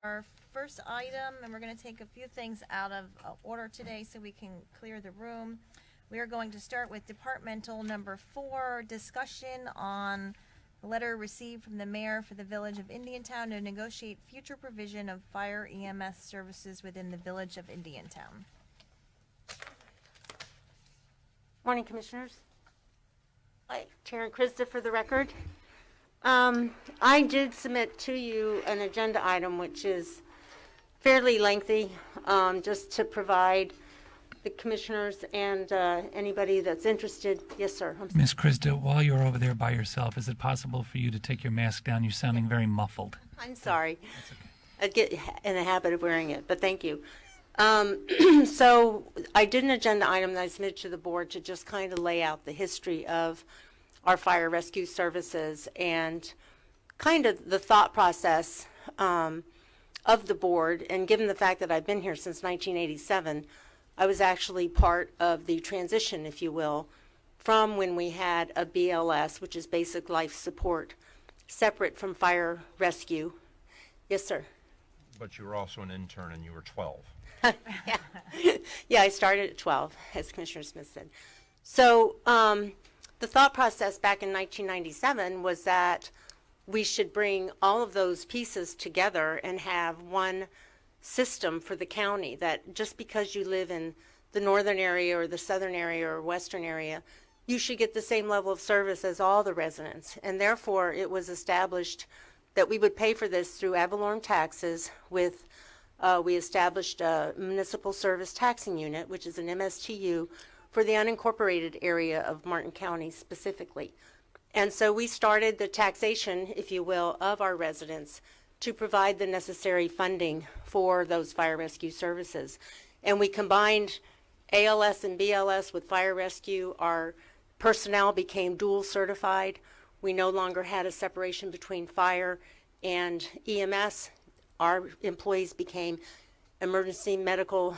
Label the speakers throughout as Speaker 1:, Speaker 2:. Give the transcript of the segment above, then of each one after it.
Speaker 1: Our first item, and we're going to take a few things out of order today so we can clear the room. We are going to start with departmental number 4, discussion on the letter received from the mayor for the village of Indiantown to negotiate future provision of fire EMS services within the village of Indiantown.
Speaker 2: Morning, Commissioners. Hi, Chair and Krista for the record. I did submit to you an agenda item which is fairly lengthy, just to provide the commissioners and anybody that's interested. Yes, sir.
Speaker 3: Miss Krista, while you're over there by yourself, is it possible for you to take your mask down? You're sounding very muffled.
Speaker 2: I'm sorry.
Speaker 3: That's okay.
Speaker 2: I get in the habit of wearing it, but thank you. So I did an agenda item that I submitted to the board to just kind of lay out the history of our fire rescue services and kind of the thought process of the board. And given the fact that I've been here since 1987, I was actually part of the transition, if you will, from when we had a BLS, which is basic life support, separate from fire rescue. Yes, sir.
Speaker 4: But you were also an intern and you were 12.
Speaker 2: Yeah, I started at 12, as Commissioner Smith said. So the thought process back in 1997 was that we should bring all of those pieces together and have one system for the county, that just because you live in the northern area or the southern area or western area, you should get the same level of service as all the residents. And therefore, it was established that we would pay for this through ad valorem taxes with we established a municipal service taxing unit, which is an MSTU, for the unincorporated area of Martin County specifically. And so we started the taxation, if you will, of our residents to provide the necessary funding for those fire rescue services. And we combined ALS and BLS with fire rescue. Our personnel became dual certified. We no longer had a separation between fire and EMS. Our employees became emergency medical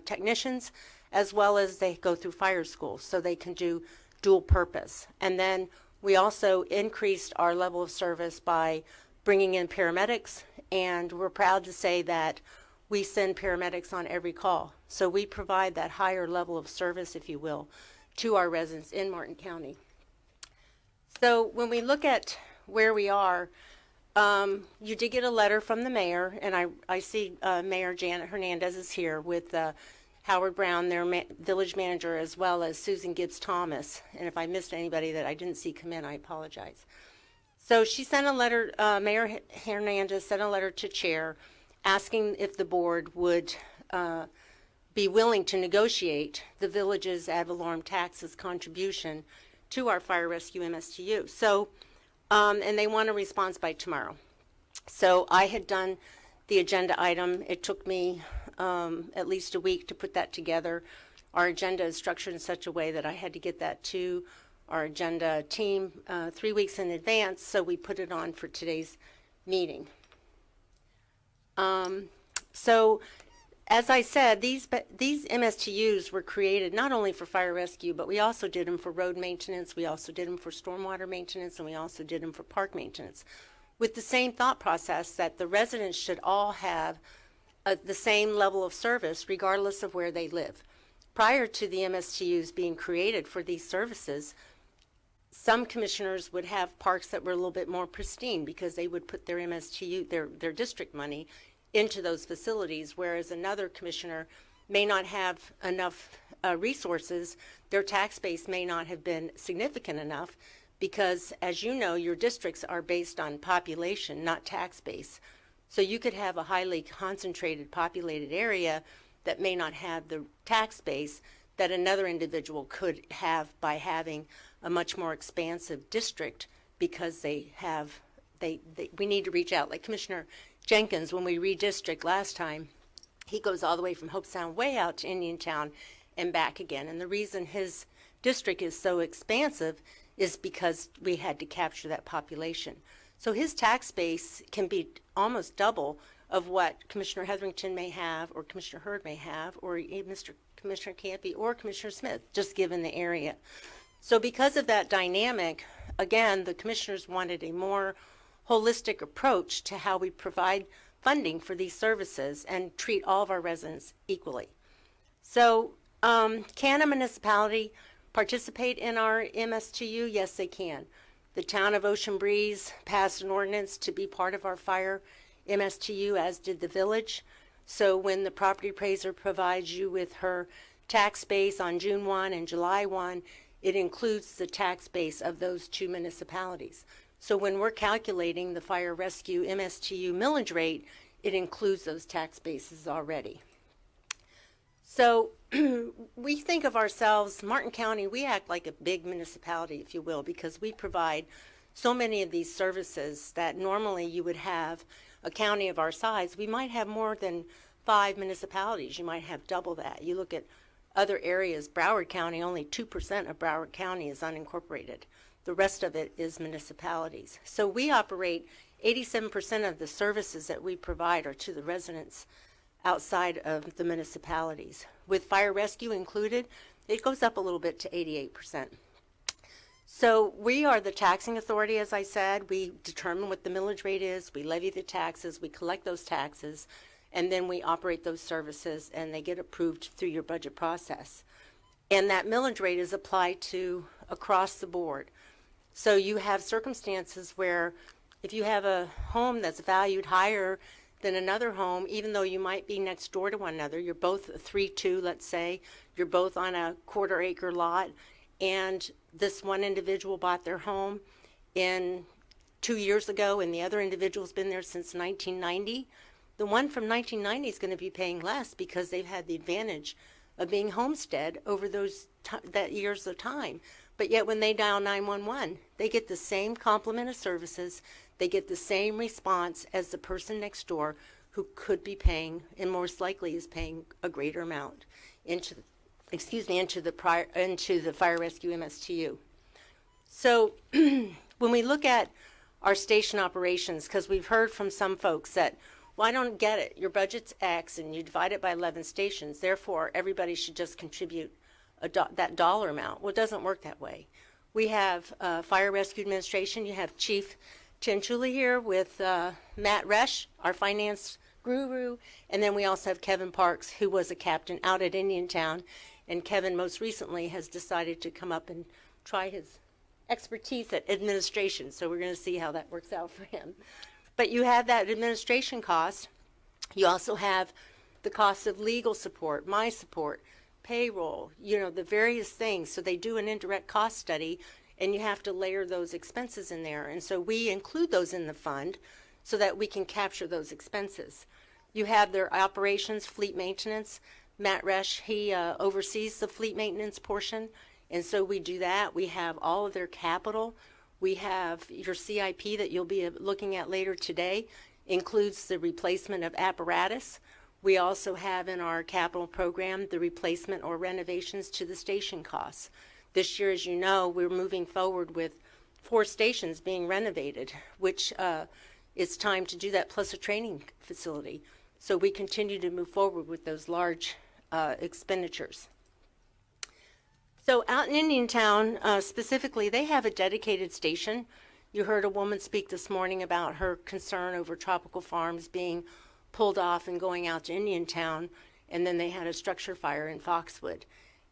Speaker 2: technicians, as well as they go through fire school, so they can do dual purpose. And then we also increased our level of service by bringing in paramedics, and we're proud to say that we send paramedics on every call. So we provide that higher level of service, if you will, to our residents in Martin County. So when we look at where we are, you did get a letter from the mayor, and I see Mayor Janet Hernandez is here with Howard Brown, their village manager, as well as Susan Gibbs Thomas. And if I missed anybody that I didn't see come in, I apologize. So she sent a letter, Mayor Hernandez sent a letter to Chair asking if the board would be willing to negotiate the village's ad valorem taxes contribution to our fire rescue MSTU. So, and they want a response by tomorrow. So I had done the agenda item. It took me at least a week to put that together. Our agenda is structured in such a way that I had to get that to our agenda team 3 weeks in advance, so we put it on for today's meeting. So as I said, these MSTUs were created not only for fire rescue, but we also did them for road maintenance, we also did them for stormwater maintenance, and we also did them for park maintenance, with the same thought process that the residents should all have the same level of service regardless of where they live. Prior to the MSTUs being created for these services, some commissioners would have parks that were a little bit more pristine because they would put their MSTU, their district money, into those facilities, whereas another commissioner may not have enough resources. Their tax base may not have been significant enough because, as you know, your districts are based on population, not tax base. So you could have a highly concentrated populated area that may not have the tax base that another individual could have by having a much more expansive district, because we need to reach out. Like Commissioner Jenkins, when we redistrict last time, he goes all the way from Hope Sound way out to Indiantown and back again. And the reason his district is so expansive is because we had to capture that population. So his tax base can be almost double of what Commissioner Hetherington may have, or Commissioner Hurd may have, or Commissioner Campy or Commissioner Smith, just given the area. So because of that dynamic, again, the commissioners wanted a more holistic approach to how we provide funding for these services and treat all of our residents equally. So, can a municipality participate in our MSTU? Yes, they can. The town of Ocean Breeze passed an ordinance to be part of our fire MSTU, as did the village. So when the property appraiser provides you with her tax base on June 1 and July 1, it includes the tax base of those two municipalities. So when we're calculating the fire rescue MSTU millage rate, it includes those tax bases already. So we think of ourselves, Martin County, we act like a big municipality, if you will, because we provide so many of these services that normally you would have a county of our size. We might have more than 5 municipalities. You might have double that. You look at other areas, Broward County, only 2% of Broward County is unincorporated. The rest of it is municipalities. So we operate 87% of the services that we provide are to the residents outside of the municipalities. With fire rescue included, it goes up a little bit to 88%. So we are the taxing authority, as I said. We determine what the millage rate is, we levy the taxes, we collect those taxes, and then we operate those services, and they get approved through your budget process. And that millage rate is applied to across the board. So you have circumstances where if you have a home that's valued higher than another home, even though you might be next door to one another, you're both a 3-2, let's say, you're both on a quarter-acre lot, and this one individual bought their home 2 years ago, and the other individual's been there since 1990. The one from 1990 is going to be paying less because they've had the advantage of being homestead over those that years of time. But yet when they dial 911, they get the same complement of services, they get the same response as the person next door who could be paying, and most likely is paying a greater amount into the fire rescue MSTU. So when we look at our station operations, because we've heard from some folks that, well, I don't get it. Your budget's X and you divide it by 11 stations. Therefore, everybody should just contribute that dollar amount. Well, it doesn't work that way. We have Fire Rescue Administration. You have Chief Chinchuli here with Matt Resch, our finance guru. And then we also have Kevin Parks, who was a captain out at Indiantown. And Kevin most recently has decided to come up and try his expertise at administration. So we're going to see how that works out for him. But you have that administration cost. You also have the cost of legal support, my support, payroll, the various things. So they do an indirect cost study, and you have to layer those expenses in there. And so we include those in the fund so that we can capture those expenses. You have their operations, fleet maintenance. Matt Resch, he oversees the fleet maintenance portion. And so we do that. We have all of their capital. We have your CIP that you'll be looking at later today, includes the replacement of apparatus. We also have in our capital program the replacement or renovations to the station costs. This year, as you know, we're moving forward with 4 stations being renovated, which it's time to do that, plus a training facility. So we continue to move forward with those large expenditures. So out in Indiantown, specifically, they have a dedicated station. You heard a woman speak this morning about her concern over tropical farms being pulled off and going out to Indiantown, and then they had a structure fire in Foxwood,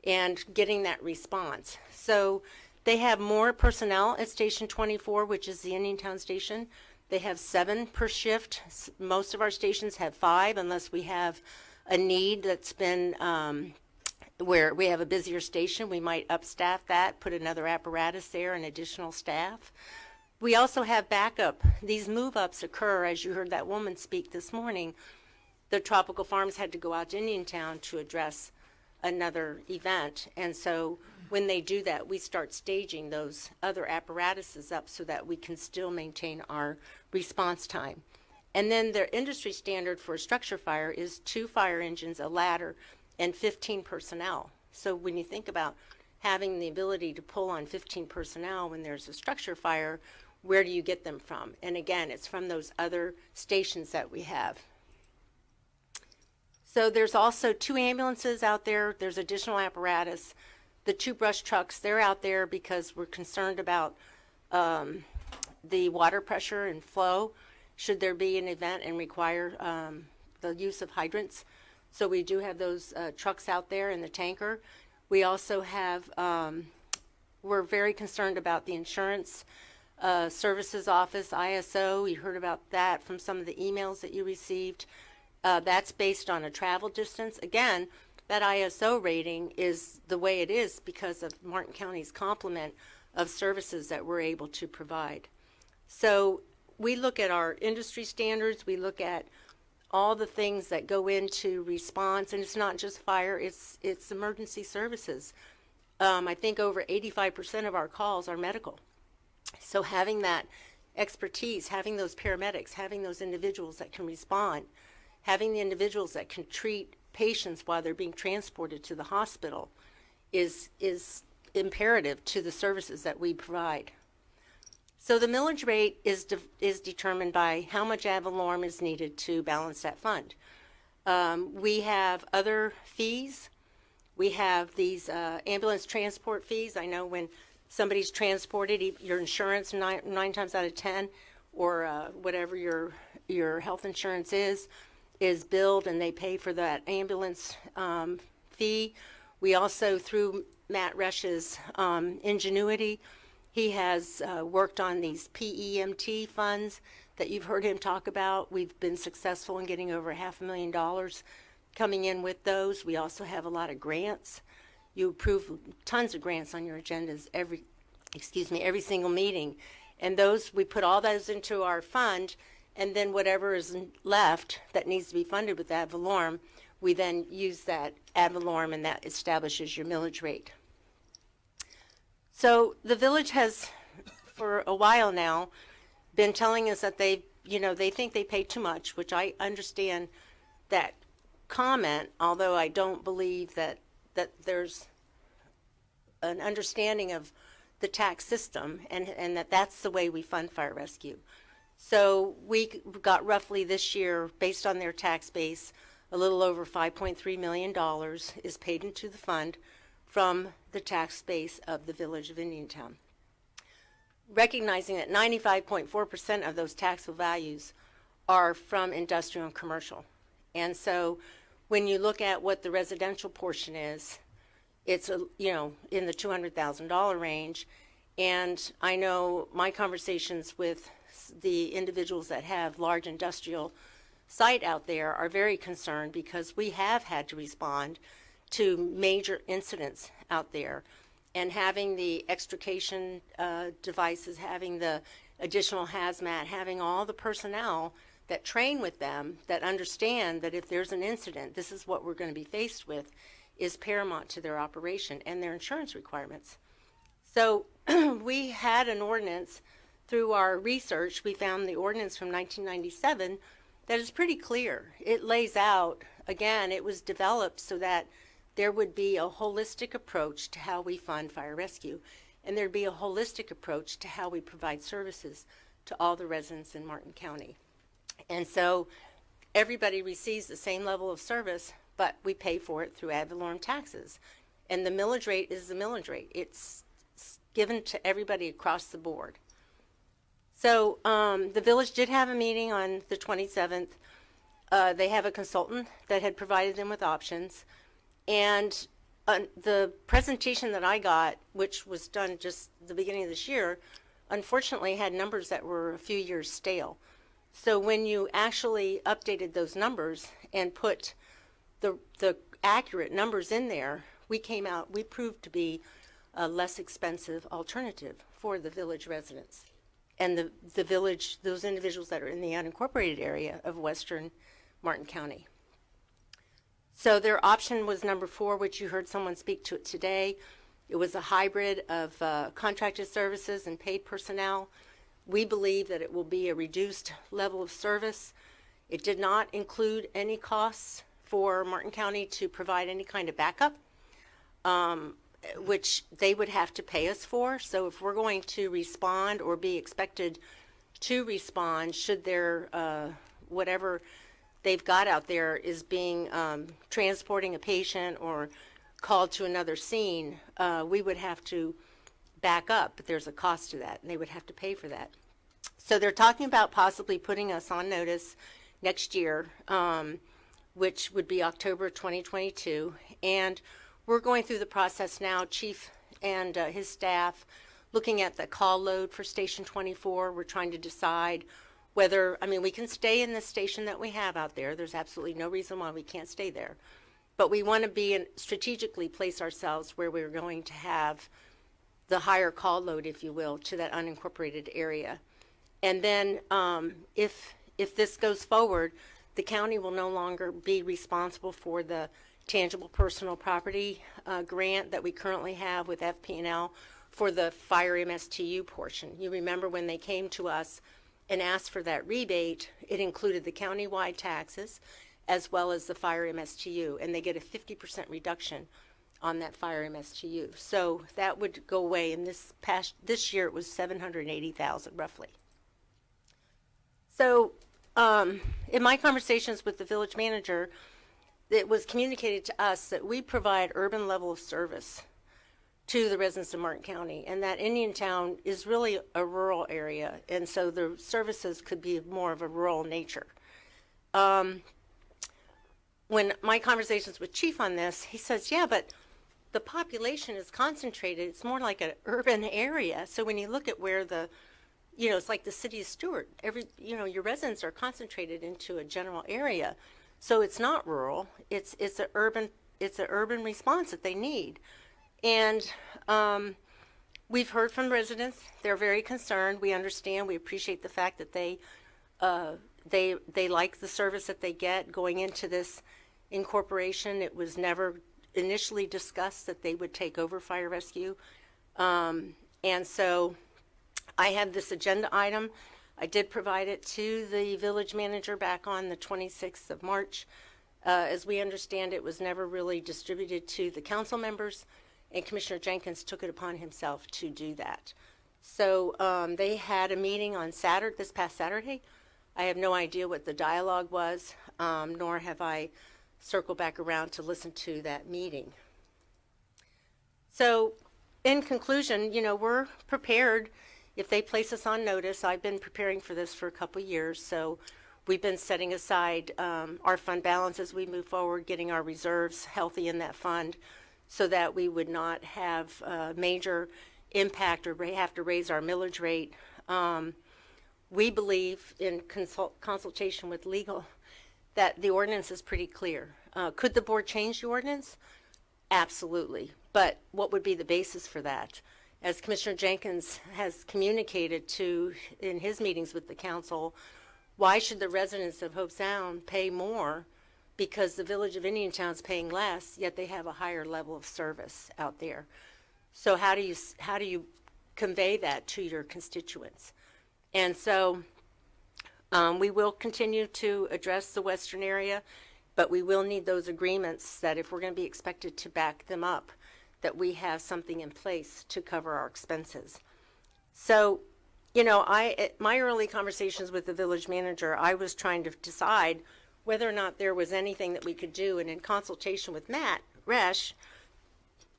Speaker 2: and getting that response. So they have more personnel at Station 24, which is the Indiantown station. They have 7 per shift. Most of our stations have 5, unless we have a need that's been where we have a busier station. We might upstaff that, put another apparatus there and additional staff. We also have backup. These move-ups occur, as you heard that woman speak this morning. The tropical farms had to go out to Indiantown to address another event. And so when they do that, we start staging those other apparatuses up so that we can still maintain our response time. And then their industry standard for a structure fire is 2 fire engines, a ladder, and 15 personnel. So when you think about having the ability to pull on 15 personnel when there's a structure fire, where do you get them from? And again, it's from those other stations that we have. So there's also 2 ambulances out there. There's additional apparatus. The 2 brush trucks, they're out there because we're concerned about the water pressure and flow. should there be an event and require the use of hydrants. So we do have those trucks out there in the tanker. We also have, we're very concerned about the insurance services office, ISO. You heard about that from some of the emails that you received. That's based on a travel distance. Again, that ISO rating is the way it is because of Martin County's complement of services that we're able to provide. So we look at our industry standards, we look at all the things that go into response, and it's not just fire, it's emergency services. I think over 85% of our calls are medical. So having that expertise, having those paramedics, having those individuals that can respond, having the individuals that can treat patients while they're being transported to the hospital is imperative to the services that we provide. So the millage rate is determined by how much ad valorem is needed to balance that fund. We have other fees. We have these ambulance transport fees. I know when somebody's transported, your insurance nine times out of 10, or whatever your health insurance is billed, and they pay for that ambulance fee. We also, through Matt Resch's ingenuity, he has worked on these PEMT funds that you've heard him talk about. We've been successful in getting over $500,000 coming in with those. We also have a lot of grants. You approve tons of grants on your agendas every single meeting. And those, we put all those into our fund, and then whatever is left that needs to be funded with ad valorem, we then use that ad valorem, and that establishes your millage rate. So the village has, for a while now, been telling us that they think they pay too much, which I understand that comment, although I don't believe that there's an understanding of the tax system and that's the way we fund fire rescue. So we got roughly this year, based on their tax base, a little over $5.3 million is paid into the fund from the tax base of the village of Indiantown. Recognizing that 95.4% of those taxable values are from industrial and commercial. And so when you look at what the residential portion is, it's in the $200,000 range. And I know my conversations with the individuals that have large industrial site out there are very concerned because we have had to respond to major incidents out there, and having the extrication devices, having the additional hazmat, having all the personnel that train with them, that understand that if there's an incident, this is what we're going to be faced with, is paramount to their operation and their insurance requirements. So we had an ordinance. Through our research, we found the ordinance from 1997 that is pretty clear. It lays out, again, it was developed so that there would be a holistic approach to how we fund fire rescue, and there'd be a holistic approach to how we provide services to all the residents in Martin County. And so everybody receives the same level of service, but we pay for it through ad valorem taxes. And the millage rate is the millage rate. It's given to everybody across the board. So the village did have a meeting on the 27th. They have a consultant that had provided them with options. And the presentation that I got, which was done just the beginning of this year, unfortunately had numbers that were a few years stale. So when you actually updated those numbers and put the accurate numbers in there, we proved to be a less expensive alternative for the village residents and the village, those individuals that are in the unincorporated area of western Martin County. So their option was number 4, which you heard someone speak to it today. It was a hybrid of contracted services and paid personnel. We believe that it will be a reduced level of service. It did not include any costs for Martin County to provide any kind of backup, which they would have to pay us for. So if we're going to respond or be expected to respond, should their whatever they've got out there is being transporting a patient or called to another scene, we would have to back up, but there's a cost to that, and they would have to pay for that. So they're talking about possibly putting us on notice next year, which would be October 2022. And we're going through the process now, Chief and his staff, looking at the call load for Station 24. We're trying to decide whether, I mean, we can stay in the station that we have out there. There's absolutely no reason why we can't stay there. But we want to strategically place ourselves where we're going to have the higher call load, if you will, to that unincorporated area. And then if this goes forward, the county will no longer be responsible for the tangible personal property grant that we currently have with FP&L for the fire MSTU portion. You remember when they came to us and asked for that rebate, it included the countywide taxes as well as the fire MSTU, and they get a 50% reduction on that fire MSTU. So that would go away, and this year it was $780,000 roughly. So in my conversations with the village manager, it was communicated to us that we provide urban level of service to the residents of Martin County, and that Indiantown is really a rural area, and so the services could be more of a rural nature. When my conversations with Chief on this, he says, yeah, but the population is concentrated. It's more like an urban area. So when you look at where it's like the city of Stewart. Your residents are concentrated into a general area. So it's not rural. It's an urban response that they need. And we've heard from residents. They're very concerned. We understand. We appreciate the fact that they like the service that they get going into this incorporation. It was never initially discussed that they would take over fire rescue. And so I have this agenda item. I did provide it to the village manager back on the 26th of March. As we understand, it was never really distributed to the council members, and Commissioner Jenkins took it upon himself to do that. So they had a meeting on this past Saturday. I have no idea what the dialogue was, nor have I circled back around to listen to that meeting. So in conclusion, we're prepared if they place us on notice. I've been preparing for this for a couple years, so we've been setting aside our fund balance as we move forward, getting our reserves healthy in that fund so that we would not have a major impact or have to raise our millage rate. We believe, in consultation with legal, that the ordinance is pretty clear. Could the board change the ordinance? Absolutely. But what would be the basis for that? As Commissioner Jenkins has communicated in his meetings with the council, why should the residents of Hope Sound pay more because the village of Indiantown is paying less, yet they have a higher level of service out there? So how do you convey that to your constituents? And so we will continue to address the western area, but we will need those agreements that if we're going to be expected to back them up, that we have something in place to cover our expenses. So, my early conversations with the village manager, I was trying to decide whether or not there was anything that we could do. And in consultation with Matt Resch,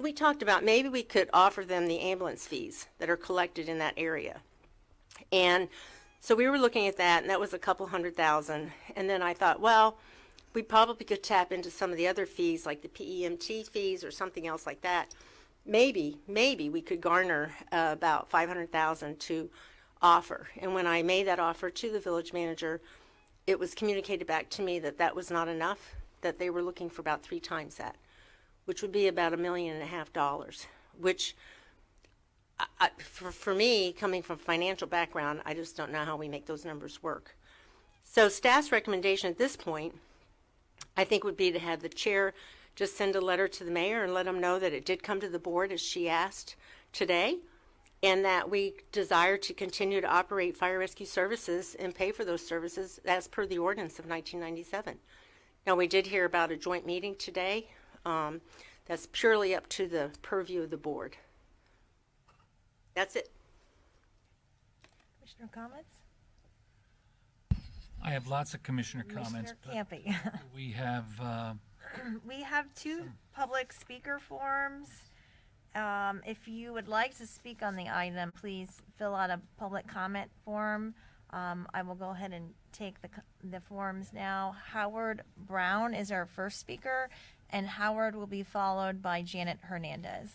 Speaker 2: we talked about maybe we could offer them the ambulance fees that are collected in that area. And so we were looking at that, and that was a couple $100,000. And then I thought, well, we probably could tap into some of the other fees, like the PEMT fees or something else like that. Maybe we could garner about $500,000 to offer. And when I made that offer to the village manager, it was communicated back to me that that was not enough, that they were looking for about 3 times that, which would be about $1.5 million, which for me, coming from a financial background, I just don't know how we make those numbers work. So staff's recommendation at this point, I think, would be to have the chair just send a letter to the mayor and let him know that it did come to the board as she asked today, and that we desire to continue to operate fire rescue services and pay for those services as per the ordinance of 1997. Now, we did hear about a joint meeting today. That's purely up to the purview of the board. That's it.
Speaker 1: Commissioner comments?
Speaker 3: I have lots of commissioner comments.
Speaker 1: Commissioner
Speaker 3: but
Speaker 1: Campy.
Speaker 3: we have,
Speaker 1: We have 2 public speaker forms. If you would like to speak on the item, please fill out a public comment form I will go ahead and take the forms now. Howard Brown is our first speaker, and Howard will be followed by Janet Hernandez.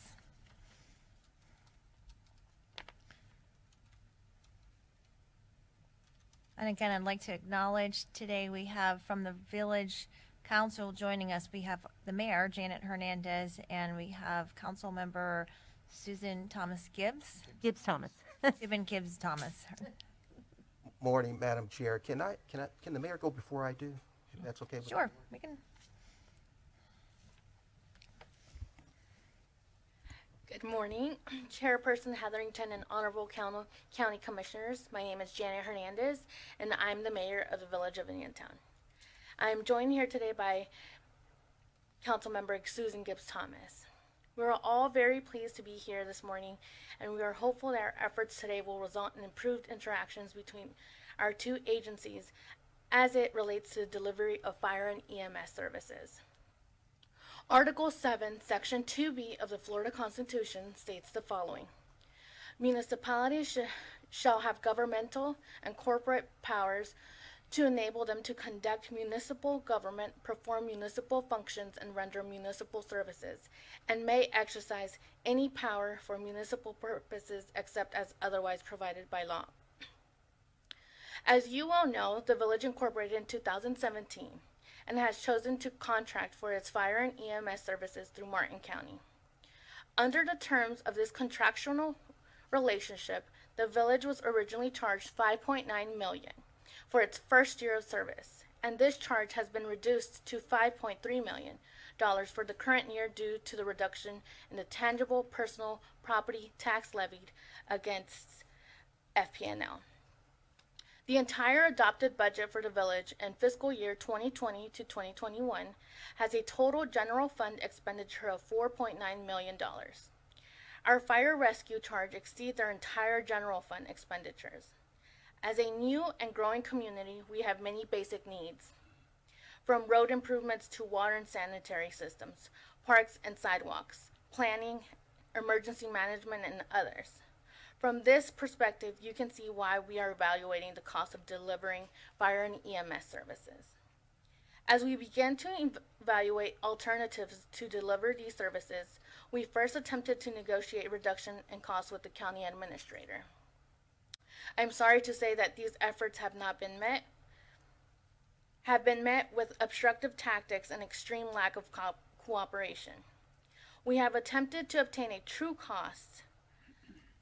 Speaker 1: And again, I'd like to acknowledge today we have from the Village Council joining us, we have the Mayor, Janet Hernandez, and we have Council Member Susan Thomas Gibbs.
Speaker 5: Gibbs Thomas.
Speaker 1: Susan Gibbs Thomas.
Speaker 6: Morning, Madam Chair. Can the mayor go before I do? If that's okay with
Speaker 1: Sure, we can.
Speaker 7: Good morning, Chairperson Hetherington and Honorable County Commissioners. My name is Janet Hernandez, and I'm the mayor of the Village of Indiantown. I am joined here today by Councilmember Susan Gibbs Thomas. We are all very pleased to be here this morning, and we are hopeful that our efforts today will result in improved interactions between our two agencies as it relates to the delivery of fire and EMS services. Article 7, Section 2B of the Florida Constitution states the following. Municipalities shall have governmental and corporate powers to enable them to conduct municipal government, perform municipal functions, and render municipal services, and may exercise any power for municipal purposes except as otherwise provided by law. As you all know, the village incorporated in 2017 and has chosen to contract for its fire and EMS services through Martin County. Under the terms of this contractual relationship, the village was originally charged $5.9 million for its first year of service, and this charge has been reduced to $5.3 million for the current year due to the reduction in the tangible personal property tax levied against FPNL. The entire adopted budget for the village in fiscal year 2020 to 2021 has a total general fund expenditure of $4.9 million. Our fire rescue charge exceeds our entire general fund expenditures. As a new and growing community, we have many basic needs, from road improvements to water and sanitary systems, parks and sidewalks, planning, emergency management, and others. From this perspective, you can see why we are evaluating the cost of delivering fire and EMS services. As we began to evaluate alternatives to deliver these services, we first attempted to negotiate reduction in costs with the county administrator. I'm sorry to say that these efforts have been met with obstructive tactics and extreme lack of cooperation. We have attempted to obtain a true cost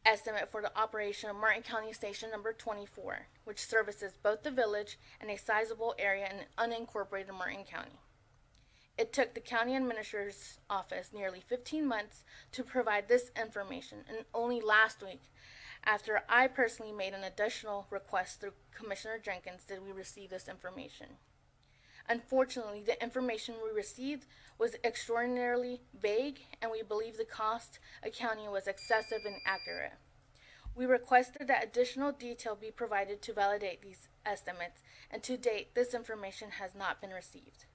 Speaker 7: estimate for the operation of Martin County Station Number 24, which services both the village and a sizable area in unincorporated Martin County. It took the county administrator's office nearly 15 months to provide this information, and only last week, after I personally made an additional request through Commissioner Jenkins, did we receive this information. Unfortunately, the information we received was extraordinarily vague, and we believe the cost accounting was excessive and inaccurate. We requested that additional detail be provided to validate these estimates, and to date, this information has not been received.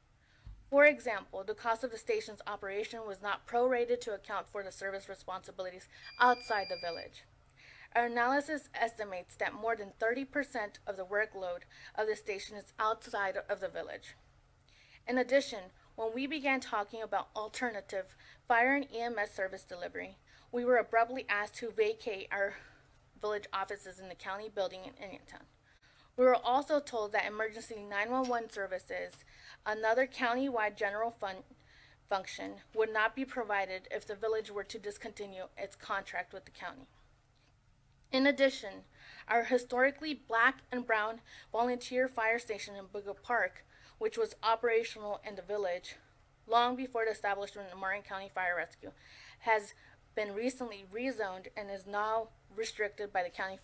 Speaker 7: For example, the cost of the station's operation was not prorated to account for the service responsibilities outside the village. Our analysis estimates that more than 30% of the workload of the station is outside of the village. In addition, when we began talking about alternative fire and EMS service delivery, we were abruptly asked to vacate our village offices in the county building in Indiantown. We were also told that emergency 911 services, another county-wide general fund function, would not be provided if the village were to discontinue its contract with the county. In addition, our historically black and brown volunteer fire station in Booga Park, which was operational in the village long before the establishment of Martin County Fire Rescue, has been recently rezoned and is now restricted by the county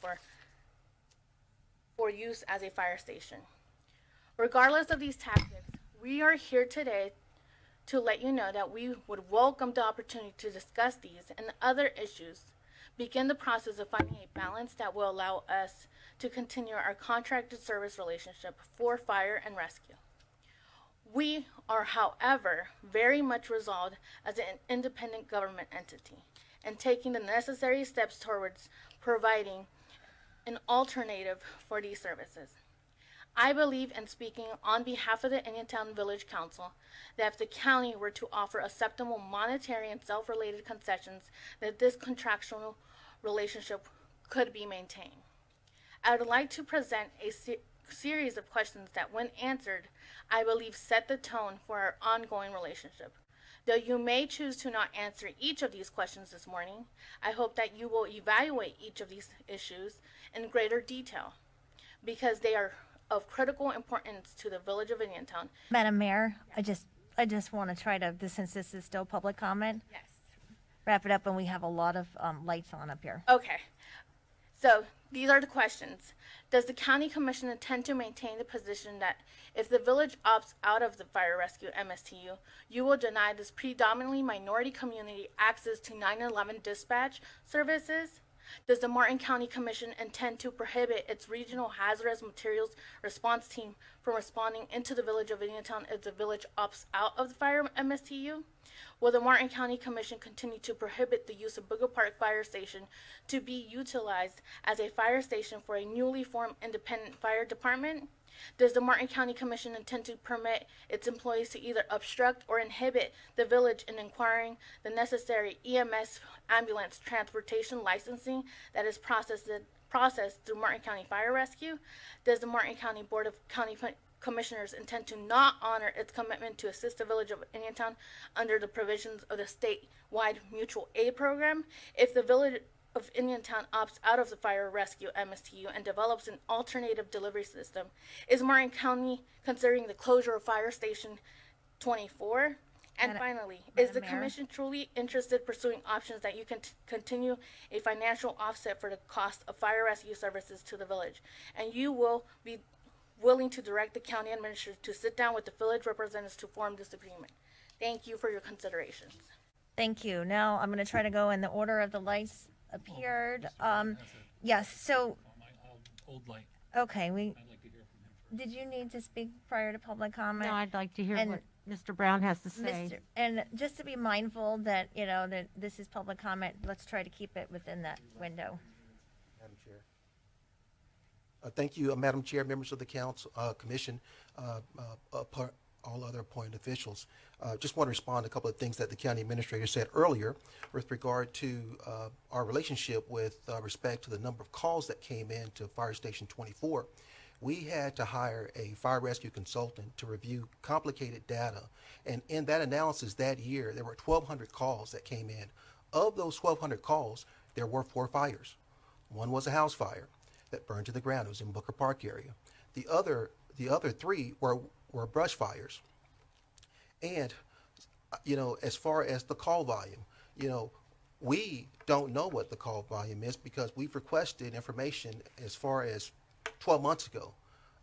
Speaker 7: for use as a fire station. Regardless of these tactics, we are here today to let you know that we would welcome the opportunity to discuss these and other issues, begin the process of finding a balance that will allow us to continue our contracted service relationship for fire and rescue. We are, however, very much resolved as an independent government entity and taking the necessary steps towards providing an alternative for these services. I believe in speaking on behalf of the Indiantown Village Council that if the county were to offer acceptable monetary and self-related concessions, that this contractual relationship could be maintained. I would like to present a series of questions that, when answered, I believe set the tone for our ongoing relationship. Though you may choose to not answer each of these questions this morning, I hope that you will evaluate each of these issues in greater detail because they are of critical importance to the village of Indiantown.
Speaker 1: Madam Mayor, I just want to try to, since this is still public comment,
Speaker 7: Yes.
Speaker 1: wrap it up, and we have a lot of lights on up here.
Speaker 7: Okay. So these are the questions. Does the county commission intend to maintain the position that if the village opts out of the fire rescue MSTU, you will deny this predominantly minority community access to 911 dispatch services? Does the Martin County Commission intend to prohibit its regional hazardous materials response team from responding into the village of Indiantown if the village opts out of the fire MSTU? Will the Martin County Commission continue to prohibit the use of Booker Park Fire Station to be utilized as a fire station for a newly formed independent fire department? Does the Martin County Commission intend to permit its employees to either obstruct or inhibit the village in acquiring the necessary EMS ambulance transportation licensing that is processed through Martin County Fire Rescue? Does the Martin County Board of County Commissioners intend to not honor its commitment to assist the village of Indiantown under the provisions of the statewide mutual aid program? If the village of Indiantown opts out of the fire rescue MSTU and develops an alternative delivery system, is Martin County considering the closure of Fire Station 24? And finally, is the
Speaker 1: Madam Mayor?
Speaker 7: commission truly interested pursuing options that you can continue a financial offset for the cost of fire rescue services to the village? And you will be willing to direct the county administrator to sit down with the village representatives to form this agreement? Thank you for your considerations.
Speaker 1: Thank you. Now I'm going to try to go in the order of the lights appeared. Yes, so,
Speaker 3: My old light.
Speaker 1: okay,
Speaker 3: I'd like to hear from him.
Speaker 1: did you need to speak prior to public comment?
Speaker 5: No, I'd like to hear
Speaker 1: And
Speaker 5: what Mr. Brown has to say.
Speaker 1: And just to be mindful that, that this is public comment, let's try to keep it within that window.
Speaker 6: Madam Chair. Thank you, Madam Chair, members of the council, commission, all other appointed officials. Just want to respond to a couple of things that the county administrator said earlier with regard to our relationship with respect to the number of calls that came in to Fire Station 24. We had to hire a fire rescue consultant to review complicated data. And in that analysis that year, there were 1,200 calls that came in. Of those 1,200 calls, there were 4 fires. One was a house fire that burned to the ground. It was in Booker Park area. The other 3 were brush fires. And, as far as the call volume, we don't know what the call volume is because we've requested information as far as 12 months ago,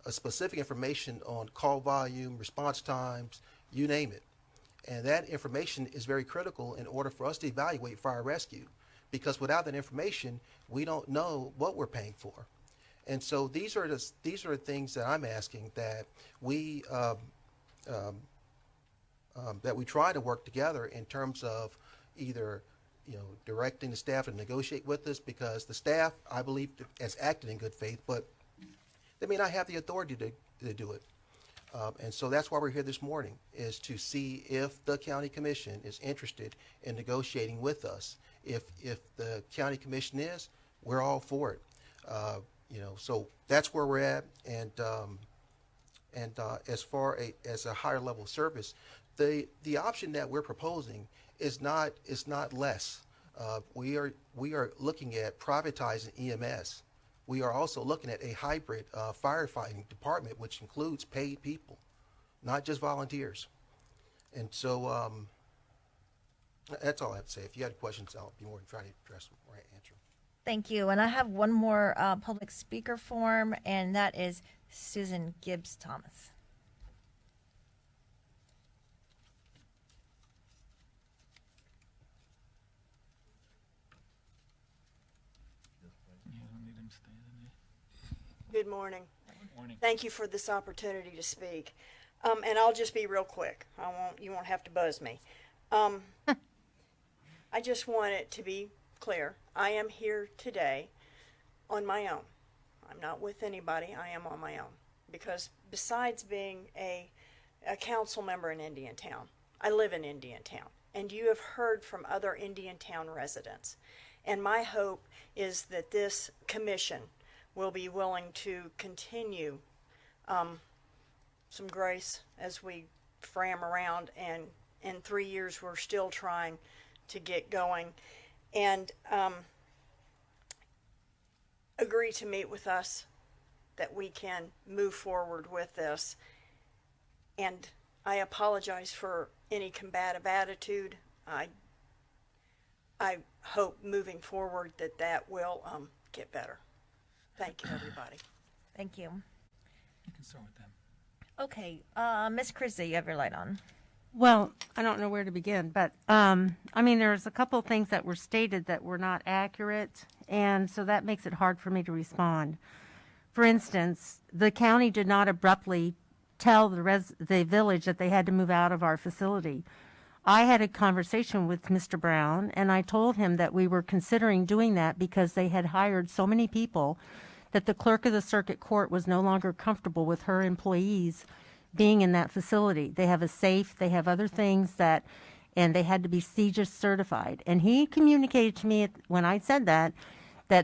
Speaker 6: specific information on call volume, response times, you name it. And that information is very critical in order for us to evaluate fire rescue, because without that information, we don't know what we're paying for. And so these are the things that I'm asking that we try to work together in terms of either directing the staff to negotiate with us, because the staff, I believe, has acted in good faith, but they may not have the authority to do it. And so that's why we're here this morning, is to see if the county commission is interested in negotiating with us. If the county commission is, we're all for it. So that's where we're at. And as far as a higher level of service, the option that we're proposing is not less. We are looking at privatizing EMS. We are also looking at a hybrid firefighting department, which includes paid people, not just volunteers. And so that's all I have to say. If you had questions, I'll be more than try to address them or answer them.
Speaker 1: Thank you. And I have one more public speaker form, and that is Susan Gibbs Thomas.
Speaker 3: You don't need him standing
Speaker 8: Good morning.
Speaker 3: there. Good morning.
Speaker 8: Thank you for this opportunity to speak. And I'll just be real quick. You won't have to buzz me. I just want it to be clear. I am here today on my own. I'm not with anybody. I am on my own. Because besides being a council member in Indiantown, I live in Indiantown. And you have heard from other Indiantown residents. And my hope is that this commission will be willing to continue some grace as we fram around, and in 3 years we're still trying to get going, and agree to meet with us that we can move forward with this. And I apologize for any combative attitude. I hope moving forward that will get better. Thank you, everybody.
Speaker 1: Thank you.
Speaker 3: You can start with them.
Speaker 1: Okay, Ms. Christie, you have your light on.
Speaker 5: Well, I don't know where to begin, but I mean, there's a couple of things that were stated that were not accurate, and so that makes it hard for me to respond. For instance, the county did not abruptly tell the village that they had to move out of our facility. I had a conversation with Mr. Brown, and I told him that we were considering doing that because they had hired so many people that the clerk of the circuit court was no longer comfortable with her employees being in that facility. They have a safe, they have other things and they had to be CJIS certified. And he communicated to me when I said that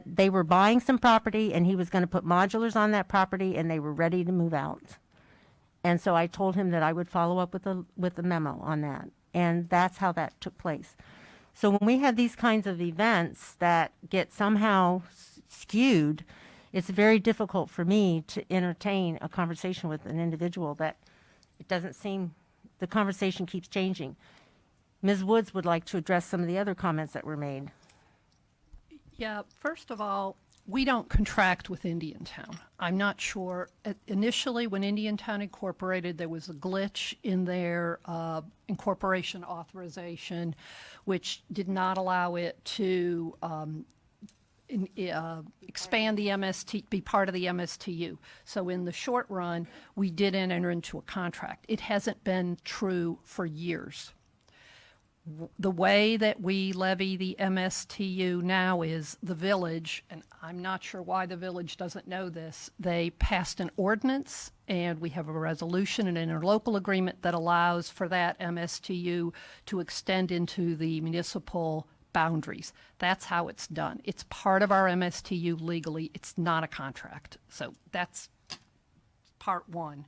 Speaker 5: they were buying some property and he was going to put modulars on that property and they were ready to move out. And so I told him that I would follow up with a memo on that. And that's how that took place. So when we have these kinds of events that get somehow skewed, it's very difficult for me to entertain a conversation with an individual that it doesn't seem, the conversation keeps changing. Ms. Woods would like to address some of the other comments that were made.
Speaker 9: Yeah, first of all, we don't contract with Indiantown. I'm not sure. Initially, when Indiantown incorporated, there was a glitch in their incorporation authorization, which did not allow it to expand the MST, be part of the MSTU. So in the short run, we did enter into a contract. It hasn't been true for years. The way that we levy the MSTU now is the village, and I'm not sure why the village doesn't know this, they passed an ordinance and we have a resolution, an interlocal agreement that allows for that MSTU to extend into the municipal boundaries. That's how it's done. It's part of our MSTU legally. It's not a contract. So that's part one.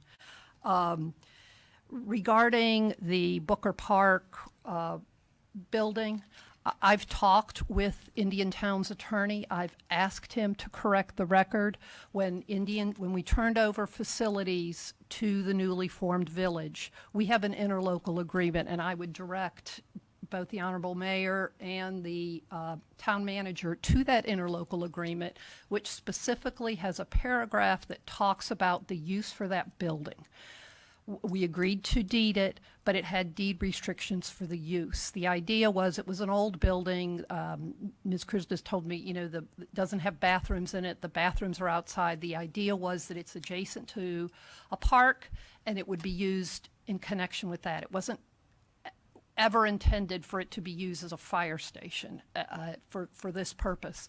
Speaker 9: Regarding the Booker Park building, I've talked with Indiantown's attorney. I've asked him to correct the record. When we turned over facilities to the newly formed village, we have an interlocal agreement, and I would direct both the Honorable Mayor and the town manager to that interlocal agreement, which specifically has a paragraph that talks about the use for that building. We agreed to deed it, but it had deed restrictions for the use. The idea was it was an old building. Ms. Kristis told me, it doesn't have bathrooms in it. The bathrooms are outside. The idea was that it's adjacent to a park and it would be used in connection with that. It wasn't ever intended for it to be used as a fire station for this purpose.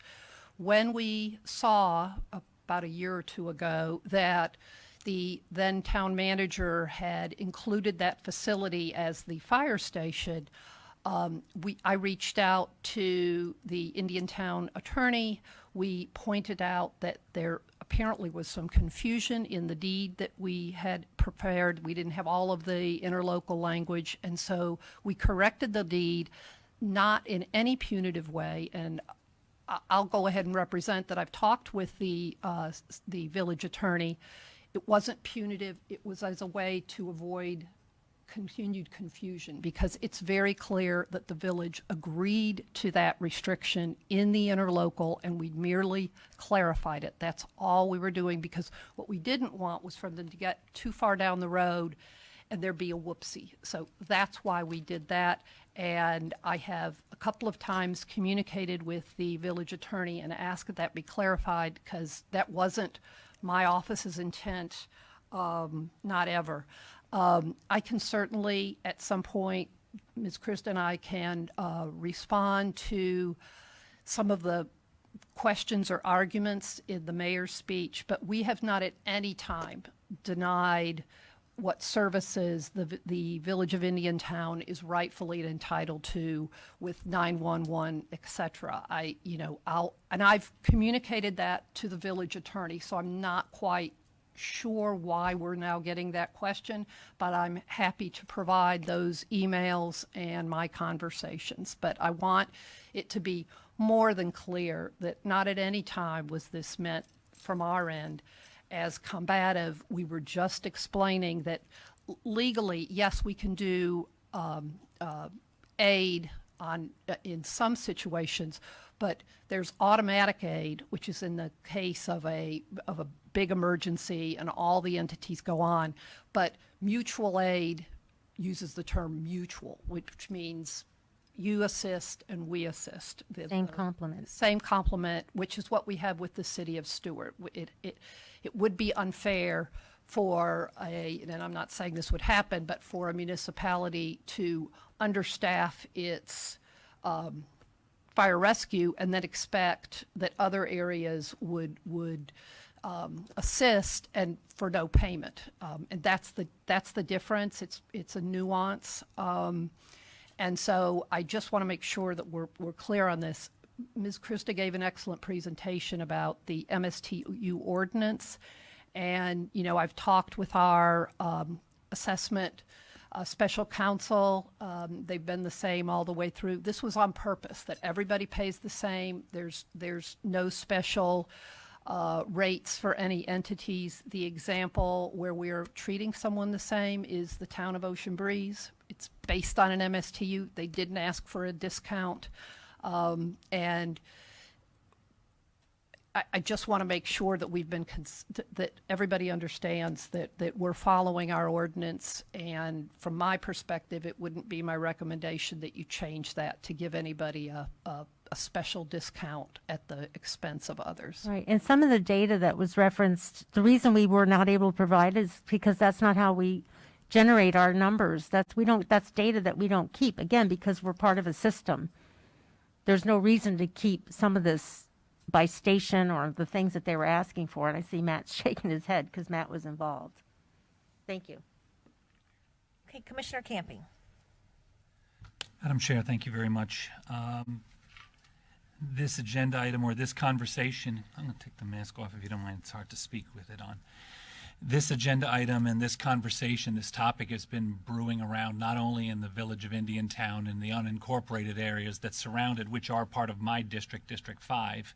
Speaker 9: When we saw about a year or two ago that the then town manager had included that facility as the fire station, I reached out to the Indiantown attorney. We pointed out that there apparently was some confusion in the deed that we had prepared. We didn't have all of the interlocal language, and so we corrected the deed, not in any punitive way. And I'll go ahead and represent that I've talked with the village attorney. It wasn't punitive. It was as a way to avoid continued confusion, because it's very clear that the village agreed to that restriction in the interlocal, and we merely clarified it. That's all we were doing, because what we didn't want was for them to get too far down the road and there be a whoopsie. So that's why we did that. And I have a couple of times communicated with the village attorney and asked that that be clarified, because that wasn't my office's intent, not ever. I can certainly, at some point, Ms. Krista and I can respond to some of the questions or arguments in the mayor's speech, but we have not at any time denied what services the Village of Indiantown is rightfully entitled to with 911, et cetera. I've communicated that to the village attorney, so I'm not quite sure why we're now getting that question, but I'm happy to provide those emails and my conversations. But I want it to be more than clear that not at any time was this meant from our end as combative. We were just explaining that legally, yes, we can do aid in some situations, but there's automatic aid, which is in the case of a big emergency and all the entities go on. But mutual aid uses the term mutual, which means you assist and we assist.
Speaker 5: Same complement.
Speaker 9: Same complement, which is what we have with the city of Stewart. It would be unfair for and I'm not saying this would happen, but for a municipality to understaff its fire rescue and then expect that other areas would assist and for no payment. And that's the difference. It's a nuance. And so I just want to make sure that we're clear on this. Ms. Krista gave an excellent presentation about the MSTU ordinance. And, I've talked with our assessment special counsel. They've been the same all the way through. This was on purpose, that everybody pays the same. There's no special rates for any entities. The example where we're treating someone the same is the town of Ocean Breeze. It's based on an MSTU. They didn't ask for a discount. And I just want to make sure that we've been, that everybody understands that we're following our ordinance. And from my perspective, it wouldn't be my recommendation that you change that to give anybody a special discount at the expense of others.
Speaker 5: Right, and some of the data that was referenced, the reason we were not able to provide is because that's not how we generate our numbers. That's data that we don't keep, again, because we're part of a system. There's no reason to keep some of this by station or the things that they were asking for. And I see Matt shaking his head because Matt was involved. Thank you.
Speaker 1: Okay, Commissioner Camping.
Speaker 3: Madam Chair, thank you very much. This agenda item or this conversation, I'm going to take the mask off if you don't mind. It's hard to speak with it on. This agenda item and this conversation, this topic has been brewing around not only in the village of Indiantown and the unincorporated areas that surround it, which are part of my district, District 5.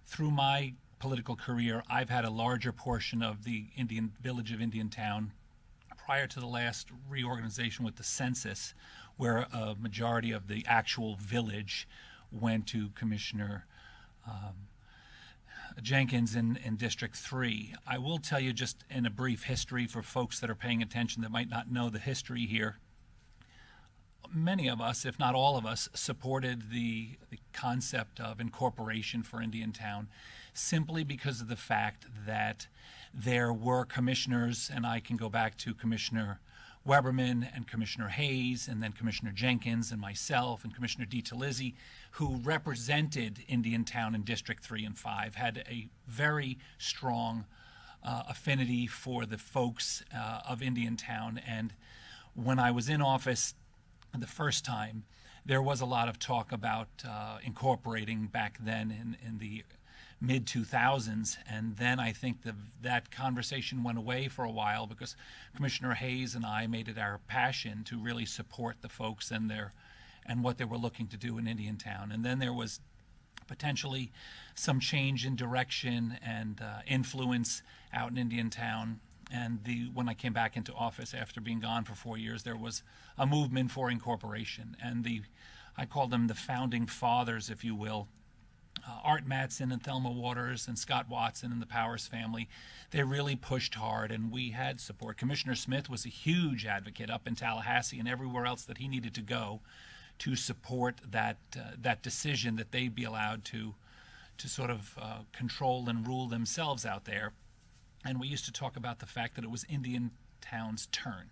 Speaker 3: Through my political career, I've had a larger portion of the village of Indiantown prior to the last reorganization with the census, where a majority of the actual village went to Commissioner Jenkins in District 3. I will tell you just in a brief history for folks that are paying attention that might not know the history here. Many of us, if not all of us, supported the concept of incorporation for Indiantown simply because of the fact that there were commissioners, and I can go back to Commissioner Weberman and Commissioner Hayes and then Commissioner Jenkins and myself and Commissioner DiTilizzi, who represented Indiantown in District 3 and 5, had a very strong affinity for the folks of Indiantown. And when I was in office the first time, there was a lot of talk about incorporating back then in the mid-2000s, and then I think that conversation went away for a while because Commissioner Hayes and I made it our passion to really support the folks and what they were looking to do in Indiantown. And then there was potentially some change in direction and influence out in Indiantown. And when I came back into office after being gone for 4 years, there was a movement for incorporation. And I call them the founding fathers, if you will, Art Mattson and Thelma Waters and Scott Watson and the Powers family. They really pushed hard, and we had support. Commissioner Smith was a huge advocate up in Tallahassee and everywhere else that he needed to go to support that decision that they be allowed to sort of control and rule themselves out there. And we used to talk about the fact that it was Indiantown's turn.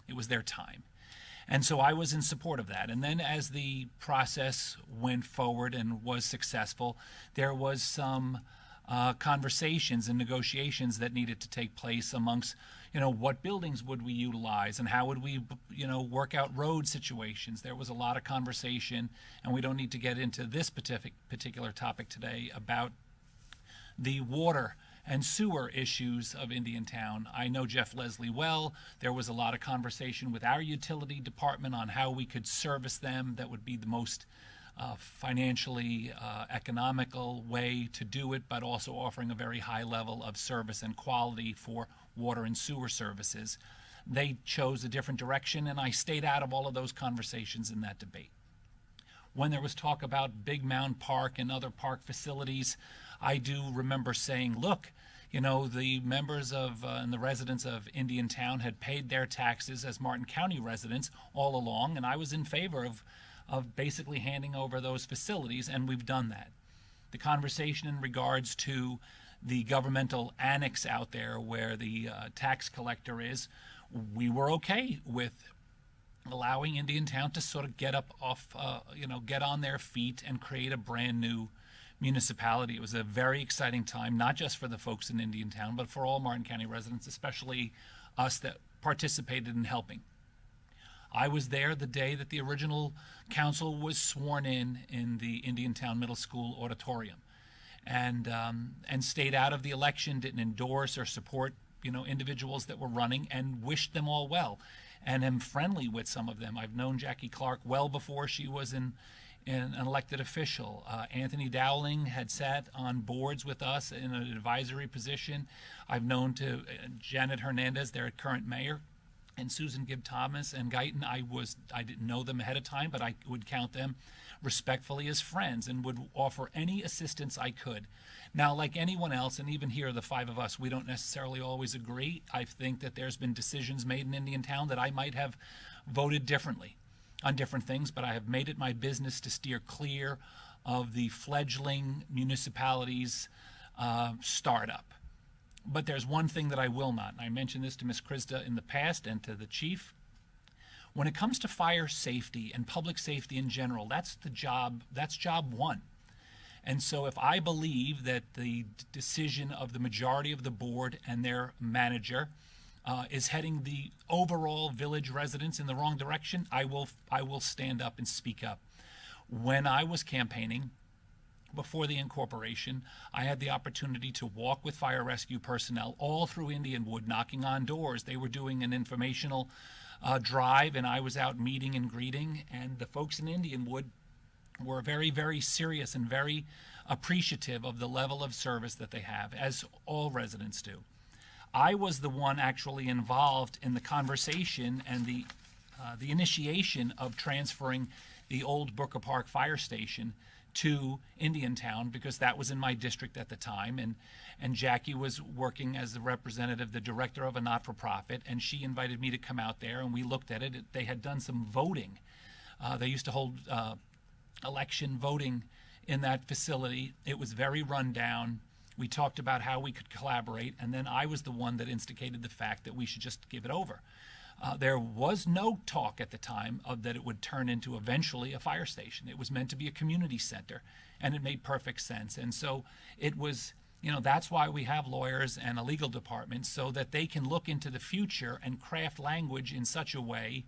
Speaker 3: It was their time. And so I was in support of that. And then as the process went forward and was successful, there was some conversations and negotiations that needed to take place amongst, what buildings would we utilize and how would we, work out road situations. There was a lot of conversation, and we don't need to get into this particular topic today about the water and sewer issues of Indiantown. I know Jeff Leslie well. There was a lot of conversation with our utility department on how we could service them that would be the most financially economical way to do it, but also offering a very high level of service and quality for water and sewer services. They chose a different direction, and I stayed out of all of those conversations in that debate. When there was talk about Big Mound Park and other park facilities, I do remember saying, look, the members of and the residents of Indiantown had paid their taxes as Martin County residents all along, and I was in favor of basically handing over those facilities, and we've done that. The conversation in regards to the governmental annex out there where the tax collector is, we were okay with allowing Indiantown to sort of get on their feet and create a brand new municipality. It was a very exciting time, not just for the folks in Indiantown, but for all Martin County residents, especially us that participated in helping. I was there the day that the original council was sworn in the Indiantown Middle School auditorium, and stayed out of the election, didn't endorse or support individuals that were running, and wished them all well, and am friendly with some of them. I've known Jackie Clark well before she was an elected official. Anthony Dowling had sat on boards with us in an advisory position. I've known to Janet Hernandez, their current mayor, and Susan Gibb Thomas and Guyton. I didn't know them ahead of time, but I would count them respectfully as friends and would offer any assistance I could. Now, like anyone else, and even here, the five of us, we don't necessarily always agree. I think that there's been decisions made in Indiantown that I might have voted differently on different things, but I have made it my business to steer clear of the fledgling municipalities startup. But there's one thing that I will not, and I mentioned this to Ms. Krista in the past and to the chief. When it comes to fire safety and public safety in general, that's job one. And so if I believe that the decision of the majority of the board and their manager is heading the overall village residents in the wrong direction, I will stand up and speak up. When I was campaigning before the incorporation, I had the opportunity to walk with fire rescue personnel all through Indianwood, knocking on doors. They were doing an informational drive, and I was out meeting and greeting, and the folks in Indianwood were very, very serious and very appreciative of the level of service that they have, as all residents do. I was the one actually involved in the conversation and the initiation of transferring the old Booker Park Fire Station to Indiantown, because that was in my district at the time, and Jackie was working as the representative, the director of a not-for-profit, and she invited me to come out there, and we looked at it. They had done some voting. They used to hold election voting in that facility. It was very run down. We talked about how we could collaborate, and then I was the one that instigated the fact that we should just give it over. There was no talk at the time of that it would turn into eventually a fire station. It was meant to be a community center, and it made perfect sense. And so it was, that's why we have lawyers and a legal department, so that they can look into the future and craft language in such a way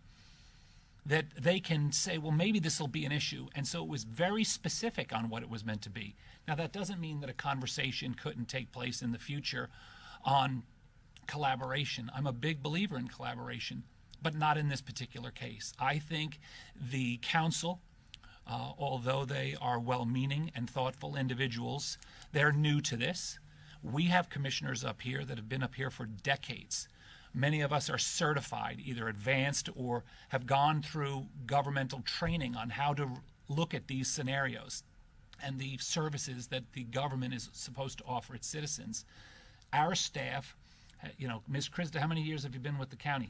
Speaker 3: that they can say, well, maybe this will be an issue. And so it was very specific on what it was meant to be. Now, that doesn't mean that a conversation couldn't take place in the future on collaboration. I'm a big believer in collaboration, but not in this particular case. I think the council, although they are well-meaning and thoughtful individuals, they're new to this. We have commissioners up here that have been up here for decades. Many of us are certified, either advanced or have gone through governmental training on how to look at these scenarios and the services that the government is supposed to offer its citizens. Our staff, Ms. Krista, how many years have you been with the county?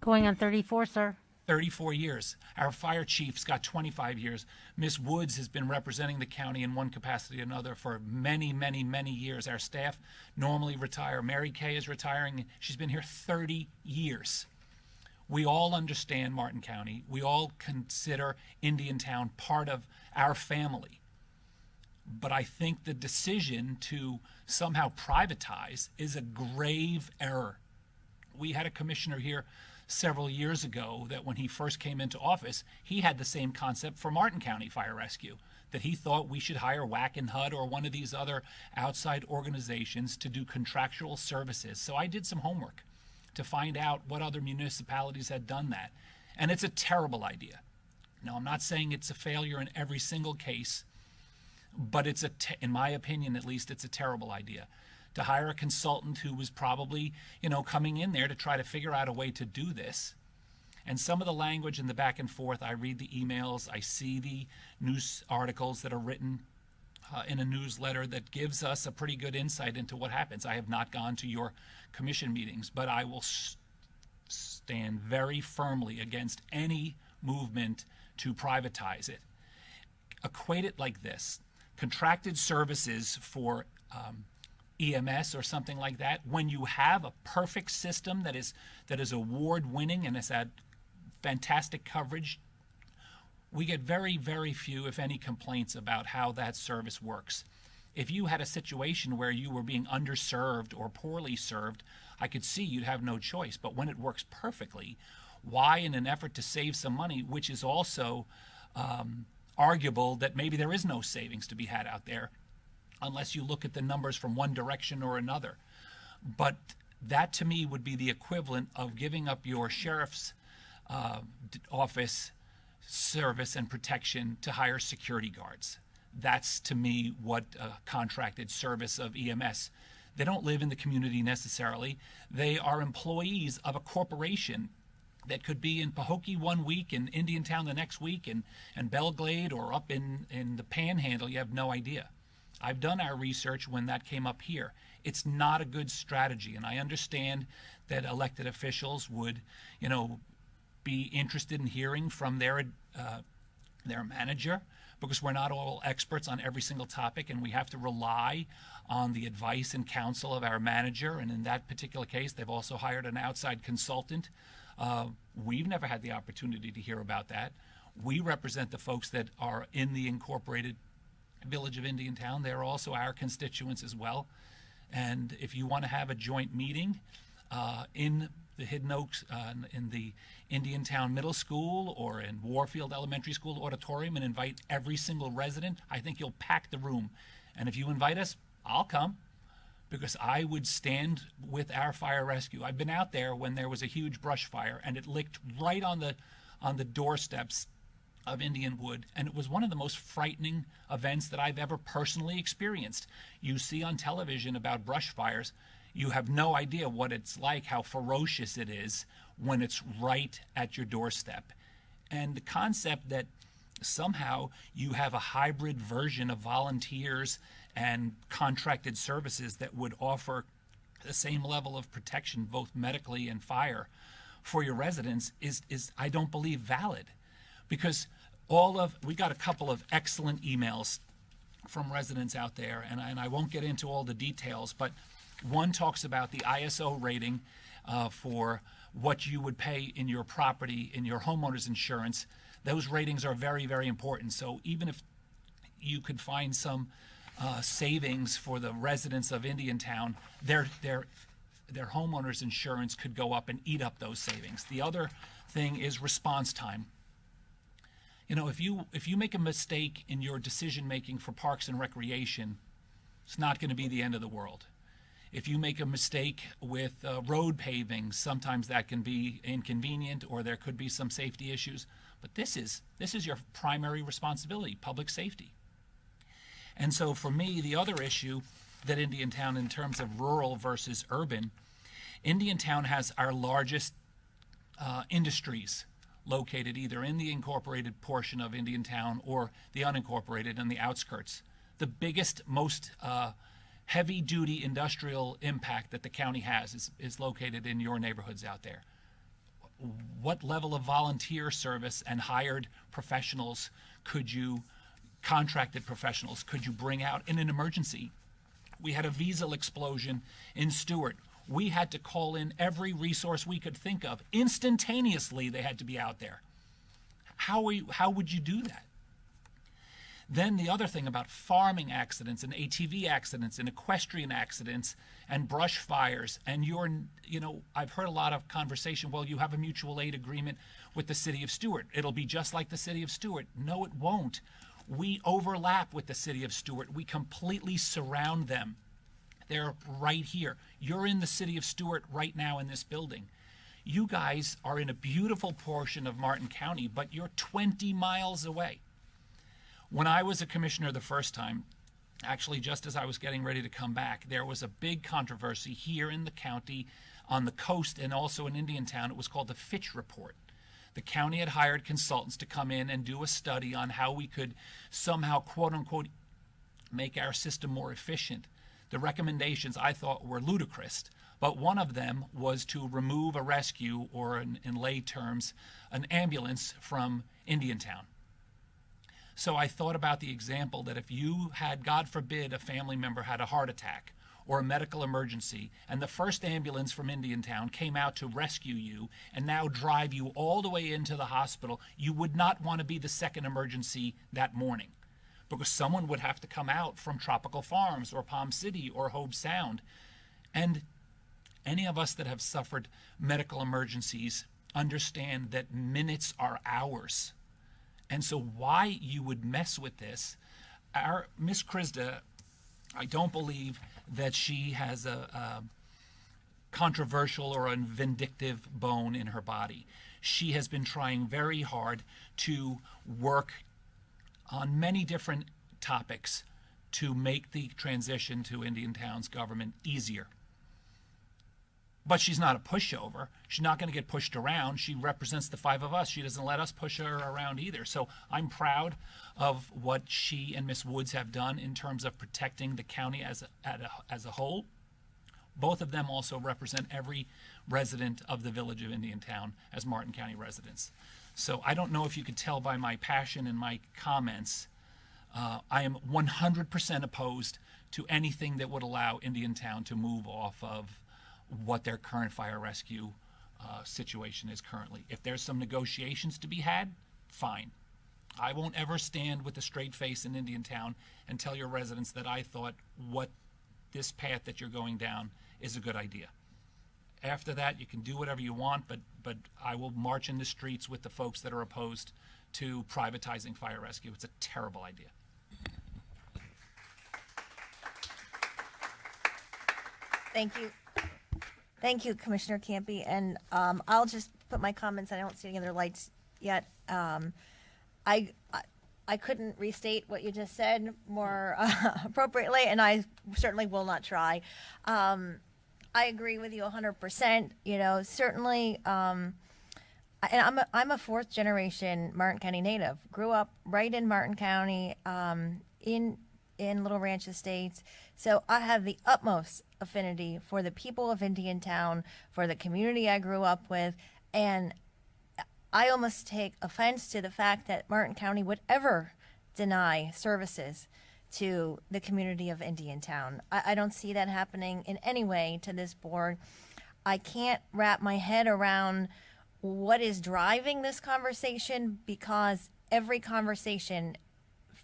Speaker 5: Going on 34, sir.
Speaker 3: 34 years. Our fire chief's got 25 years. Ms. Woods has been representing the county in one capacity or another for many, many, many years. Our staff normally retire. Mary Kay is retiring. She's been here 30 years. We all understand Martin County. We all consider Indiantown part of our family. But I think the decision to somehow privatize is a grave error. We had a commissioner here several years ago that when he first came into office, he had the same concept for Martin County Fire Rescue, that he thought we should hire WAC and HUD or one of these other outside organizations to do contractual services. So I did some homework to find out what other municipalities had done that. And it's a terrible idea. Now, I'm not saying it's a failure in every single case, but in my opinion, at least, it's a terrible idea to hire a consultant who was probably, coming in there to try to figure out a way to do this. And some of the language in the back and forth, I read the emails, I see the news articles that are written in a newsletter that gives us a pretty good insight into what happens. I have not gone to your commission meetings, but I will stand very firmly against any movement to privatize it. Equate it like this: contracted services for EMS or something like that. When you have a perfect system that is award-winning and has had fantastic coverage, we get very, very few, if any, complaints about how that service works. If you had a situation where you were being underserved or poorly served, I could see you'd have no choice. But when it works perfectly, why, in an effort to save some money, which is also arguable that maybe there is no savings to be had out there, unless you look at the numbers from one direction or another. But that, to me, would be the equivalent of giving up your sheriff's office service and protection to hire security guards. That's, to me, what a contracted service of EMS. They don't live in the community necessarily. They are employees of a corporation that could be in Pahokee one week and Indiantown the next week and Belglade or up in the Panhandle. You have no idea. I've done our research when that came up here. It's not a good strategy, and I understand that elected officials would, be interested in hearing from their manager, because we're not all experts on every single topic, and we have to rely on the advice and counsel of our manager. And in that particular case, they've also hired an outside consultant. We've never had the opportunity to hear about that. We represent the folks that are in the incorporated village of Indiantown. They're also our constituents as well. And if you want to have a joint meeting in the Hidden Oaks, in the Indiantown Middle School or in Warfield Elementary School auditorium, and invite every single resident, I think you'll pack the room. And if you invite us, I'll come, because I would stand with our fire rescue. I've been out there when there was a huge brush fire, and it licked right on the doorsteps of Indianwood, and it was one of the most frightening events that I've ever personally experienced. You see on television about brush fires, you have no idea what it's like, how ferocious it is when it's right at your doorstep. And the concept that somehow you have a hybrid version of volunteers and contracted services that would offer the same level of protection, both medically and fire, for your residents is I don't believe valid. Because we got a couple of excellent emails from residents out there, and I won't get into all the details, but one talks about the ISO rating for what you would pay in your property, in your homeowner's insurance. Those ratings are very, very important. So even if you could find some savings for the residents of Indiantown, their homeowner's insurance could go up and eat up those savings. The other thing is response time. If you make a mistake in your decision making for parks and recreation, it's not going to be the end of the world. If you make a mistake with road paving, sometimes that can be inconvenient, or there could be some safety issues. But this is your primary responsibility, public safety. And so for me, the other issue that Indiantown, in terms of rural versus urban, Indiantown has our largest industries located either in the incorporated portion of Indiantown or the unincorporated on the outskirts. The biggest, most heavy-duty industrial impact that the county has is located in your neighborhoods out there. What level of volunteer service and hired professionals contracted professionals could you bring out in an emergency? We had a Diesel explosion in Stewart. We had to call in every resource we could think of. Instantaneously, they had to be out there. How would you do that? Then the other thing about farming accidents and ATV accidents and equestrian accidents and brush fires, and I've heard a lot of conversation, well, you have a mutual aid agreement with the city of Stuart. It'll be just like the city of Stuart. No, it won't. We overlap with the city of Stuart. We completely surround them. They're right here. You're in the city of Stuart right now in this building. You guys are in a beautiful portion of Martin County, but you're 20 miles away. When I was a commissioner the first time, actually just as I was getting ready to come back, there was a big controversy here in the county, on the coast, and also in Indiantown. It was called the Fitch Report. The county had hired consultants to come in and do a study on how we could somehow, quote unquote, make our system more efficient. The recommendations I thought were ludicrous, but one of them was to remove a rescue, or in lay terms, an ambulance from Indiantown. So I thought about the example that if you had, God forbid, a family member had a heart attack or a medical emergency, and the first ambulance from Indiantown came out to rescue you and now drive you all the way into the hospital, you would not want to be the second emergency that morning, because someone would have to come out from Tropical Farms or Palm City or Hobe Sound. And any of us that have suffered medical emergencies understand that minutes are hours. And so why you would mess with this, our Miss Krista, I don't believe that she has a controversial or a vindictive bone in her body. She has been trying very hard to work on many different topics to make the transition to Indiantown's government easier. But she's not a pushover. She's not going to get pushed around. She represents the five of us. She doesn't let us push her around either. So I'm proud of what she and Miss Woods have done in terms of protecting the county as a whole. Both of them also represent every resident of the village of Indiantown as Martin County residents. So I don't know if you could tell by my passion and my comments, I am 100% opposed to anything that would allow Indiantown to move off of what their current fire rescue situation is currently. If there's some negotiations to be had, fine. I won't ever stand with a straight face in Indiantown and tell your residents that I thought what this path that you're going down is a good idea. After that, you can do whatever you want, but I will march in the streets with the folks that are opposed to privatizing fire rescue. It's a terrible idea.
Speaker 1: Thank you. Thank you, Commissioner Campy. And I'll just put my comments. I don't see any other lights yet. I couldn't restate what you just said more appropriately, and I certainly will not try. I agree with you 100%. Certainly, and I'm a fourth generation Martin County native. Grew up right in Martin County, in Little Ranch Estates. So I have the utmost affinity for the people of Indiantown, for the community I grew up with, and I almost take offense to the fact that Martin County would ever deny services to the community of Indiantown. I don't see that happening in any way to this board. I can't wrap my head around what is driving this conversation, because every conversation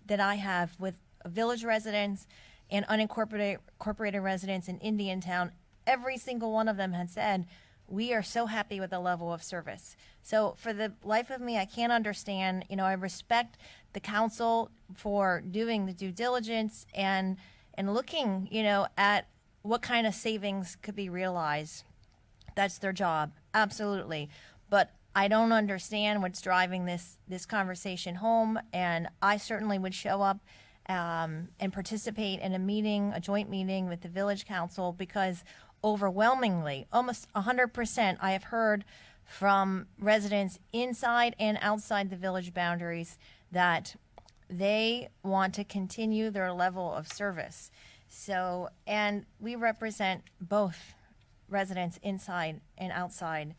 Speaker 1: that I have with village residents and unincorporated residents in Indiantown, every single one of them had said, we are so happy with the level of service. So for the life of me, I can't understand. I respect the council for doing the due diligence and looking, at what kind of savings could be realized. That's their job, absolutely. But I don't understand what's driving this conversation home, and I certainly would show up and participate in a joint meeting with the village council, because overwhelmingly, almost 100%, I have heard from residents inside and outside the village boundaries that they want to continue their level of service. So, and we represent both residents inside and outside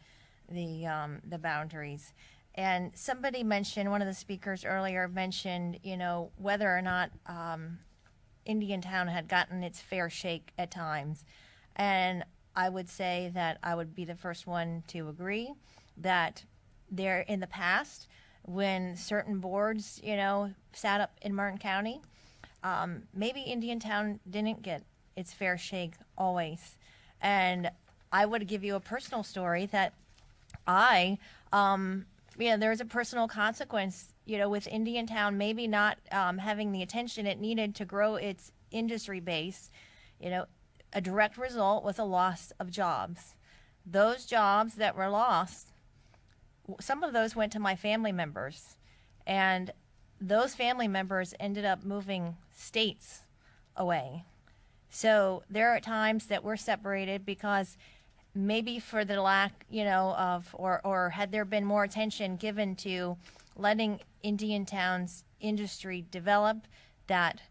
Speaker 1: the boundaries. And somebody mentioned, one of the speakers earlier mentioned, whether or not Indiantown had gotten its fair shake at times. And I would say that I would be the first one to agree that there in the past, when certain boards, sat up in Martin County, maybe Indiantown didn't get its fair shake always. And I would give you a personal story that there was a personal consequence, with Indiantown maybe not having the attention it needed to grow its industry base. A direct result was a loss of jobs. Those jobs that were lost, some of those went to my family members, and those family members ended up moving states away. So there are times that we're separated because maybe for the lack, or had there been more attention given to letting Indiantown's industry develop, that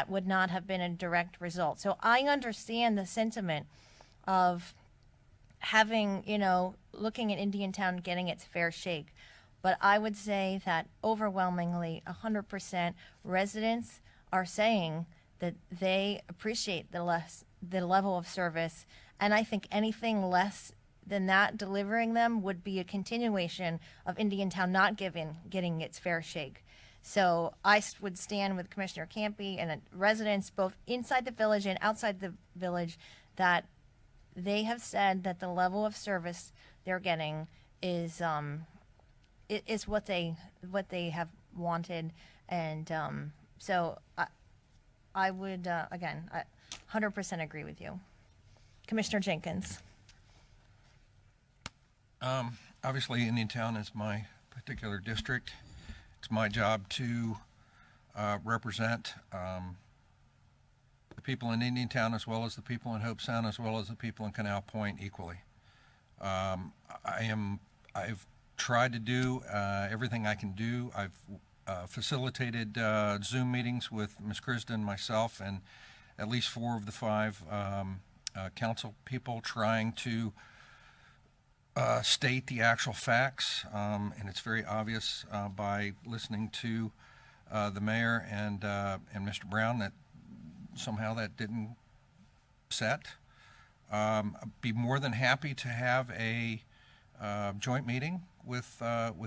Speaker 1: would not have been a direct result. So I understand the sentiment of having, looking at Indiantown getting its fair shake. But I would say that overwhelmingly 100% residents are saying that they appreciate the level of service. And I think anything less than that delivering them would be a continuation of Indiantown not getting its fair shake. So I would stand with Commissioner Campy and residents both inside the village and outside the village that they have said that the level of service they're getting is what they have wanted. And so I would, again, 100% agree with you. Commissioner Jenkins.
Speaker 10: Obviously, Indiantown is my particular district. It's my job to represent the people in Indiantown as well as the people in Hope Sound as well as the people in Canal Point equally. I've tried to do everything I can do. I've facilitated Zoom meetings with Ms. Crisden, myself, and at least 4 of the 5 council people trying to state the actual facts, and it's very obvious by listening to the mayor and Mr. Brown that somehow that didn't set. I'd be more than happy to have a joint meeting with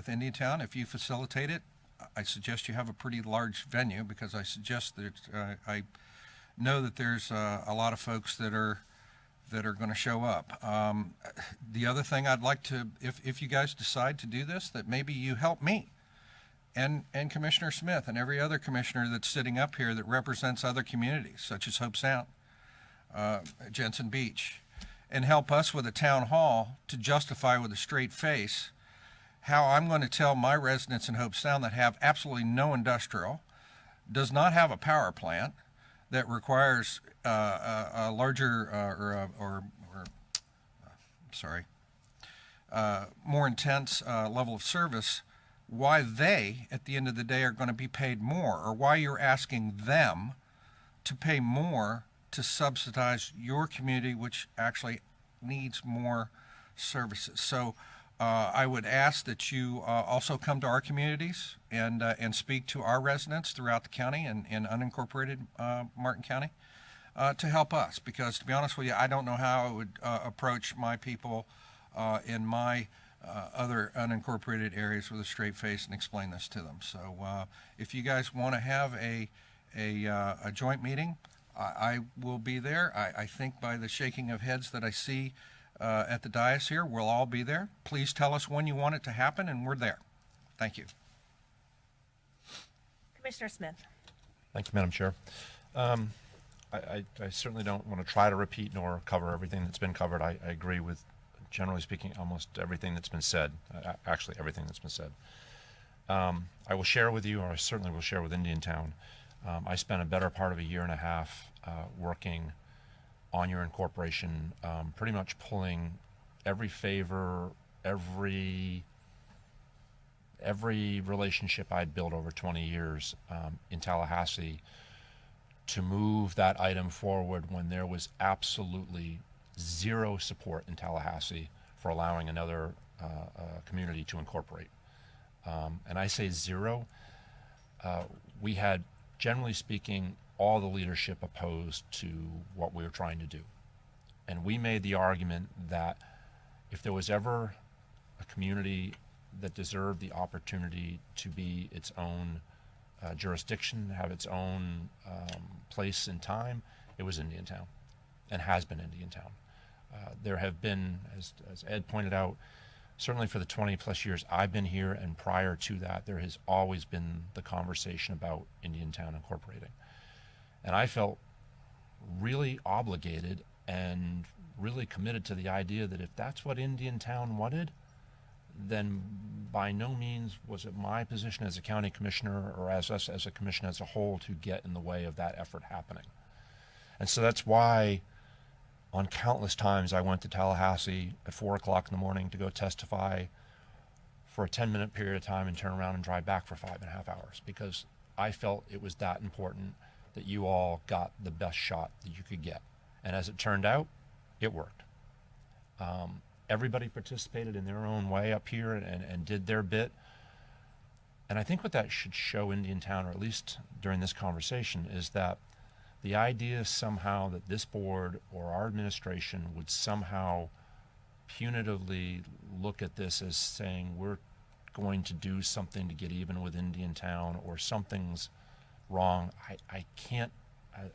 Speaker 10: Indiantown. If you facilitate it, I suggest you have a pretty large venue, because I suggest that I know that there's a lot of folks that are going to show up. The other thing I'd like to, if you guys decide to do this, that maybe you help me and Commissioner Smith and every other commissioner that's sitting up here that represents other communities, such as Hope Sound, Jensen Beach, and help us with a town hall to justify with a straight face how I'm going to tell my residents in Hope Sound that have absolutely no industrial, does not have a power plant, that requires a larger more intense level of service, why they, at the end of the day, are going to be paid more, or why you're asking them to pay more to subsidize your community, which actually needs more services. So I would ask that you also come to our communities and speak to our residents throughout the county and unincorporated Martin County to help us, because to be honest with you, I don't know how I would approach my people in my other unincorporated areas with a straight face and explain this to them. So if you guys want to have a joint meeting, I will be there. I think by the shaking of heads that I see at the dais here, we'll all be there. Please tell us when you want it to happen, and we're there. Thank you.
Speaker 1: Commissioner Smith.
Speaker 4: Thank you, Madam Chair. I certainly don't want to try to repeat nor cover everything that's been covered. I agree with, generally speaking, almost everything that's been said, actually everything that's been said. I will share with you, or I certainly will share with Indiantown, I spent a better part of a year and a half working on your incorporation, pretty much pulling every favor, every relationship I'd built over 20 years in Tallahassee to move that item forward when there was absolutely zero support in Tallahassee for allowing another community to incorporate. And I say zero. We had, generally speaking, all the leadership opposed to what we were trying to do. And we made the argument that if there was ever a community that deserved the opportunity to be its own jurisdiction, have its own place in time, it was Indiantown, and has been Indiantown. There have been, as Ed pointed out, certainly for the 20 plus years I've been here, and prior to that, there has always been the conversation about Indiantown incorporating. And I felt really obligated and really committed to the idea that if that's what Indiantown wanted, then by no means was it my position as a county commissioner or as us as a commission as a whole to get in the way of that effort happening. And so that's why on countless times I went to Tallahassee at 4 o'clock in the morning to go testify for a 10-minute period of time and turn around and drive back for 5.5 hours, because I felt it was that important that you all got the best shot that you could get. And as it turned out, it worked. Everybody participated in their own way up here and did their bit. And I think what that should show Indiantown, or at least during this conversation, is that the idea somehow that this board or our administration would somehow punitively look at this as saying we're going to do something to get even with Indiantown or something's wrong, I can't,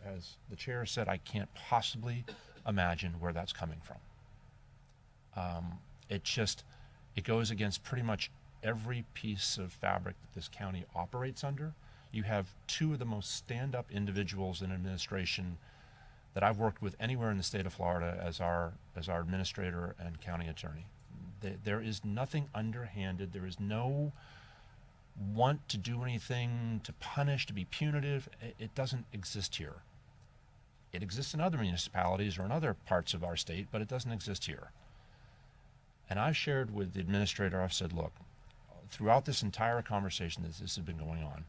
Speaker 4: as the chair said, I can't possibly imagine where that's coming from. It goes against pretty much every piece of fabric that this county operates under. You have two of the most stand-up individuals in administration that I've worked with anywhere in the state of Florida as our administrator and county attorney. There is nothing underhanded. There is no want to do anything to punish, to be punitive. It doesn't exist here. It exists in other municipalities or in other parts of our state, but it doesn't exist here. And I've shared with the administrator, I've said, look, throughout this entire conversation that this has been going on,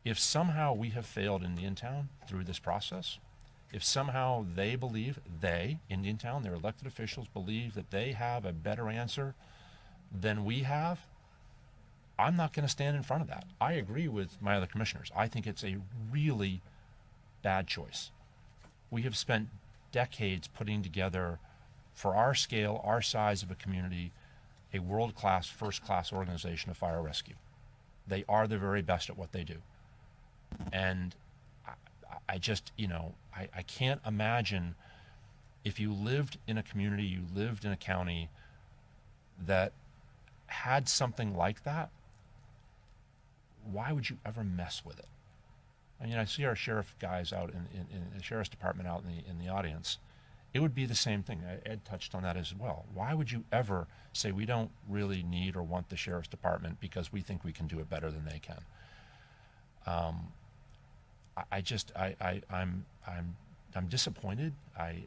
Speaker 4: if somehow we have failed Indiantown through this process, if somehow they believe, Indiantown, their elected officials believe that they have a better answer than we have, I'm not going to stand in front of that. I agree with my other commissioners. I think it's a really bad choice. We have spent decades putting together, for our scale, our size of a community, a world-class, first-class organization of fire rescue. They are the very best at what they do. And I just, I can't imagine if you lived in a community, you lived in a county that had something like that, why would you ever mess with it? I mean, I see our sheriff guys out in the sheriff's department out in the audience. It would be the same thing. Ed touched on that as well. Why would you ever say we don't really need or want the sheriff's department because we think we can do it better than they can? I'm disappointed. I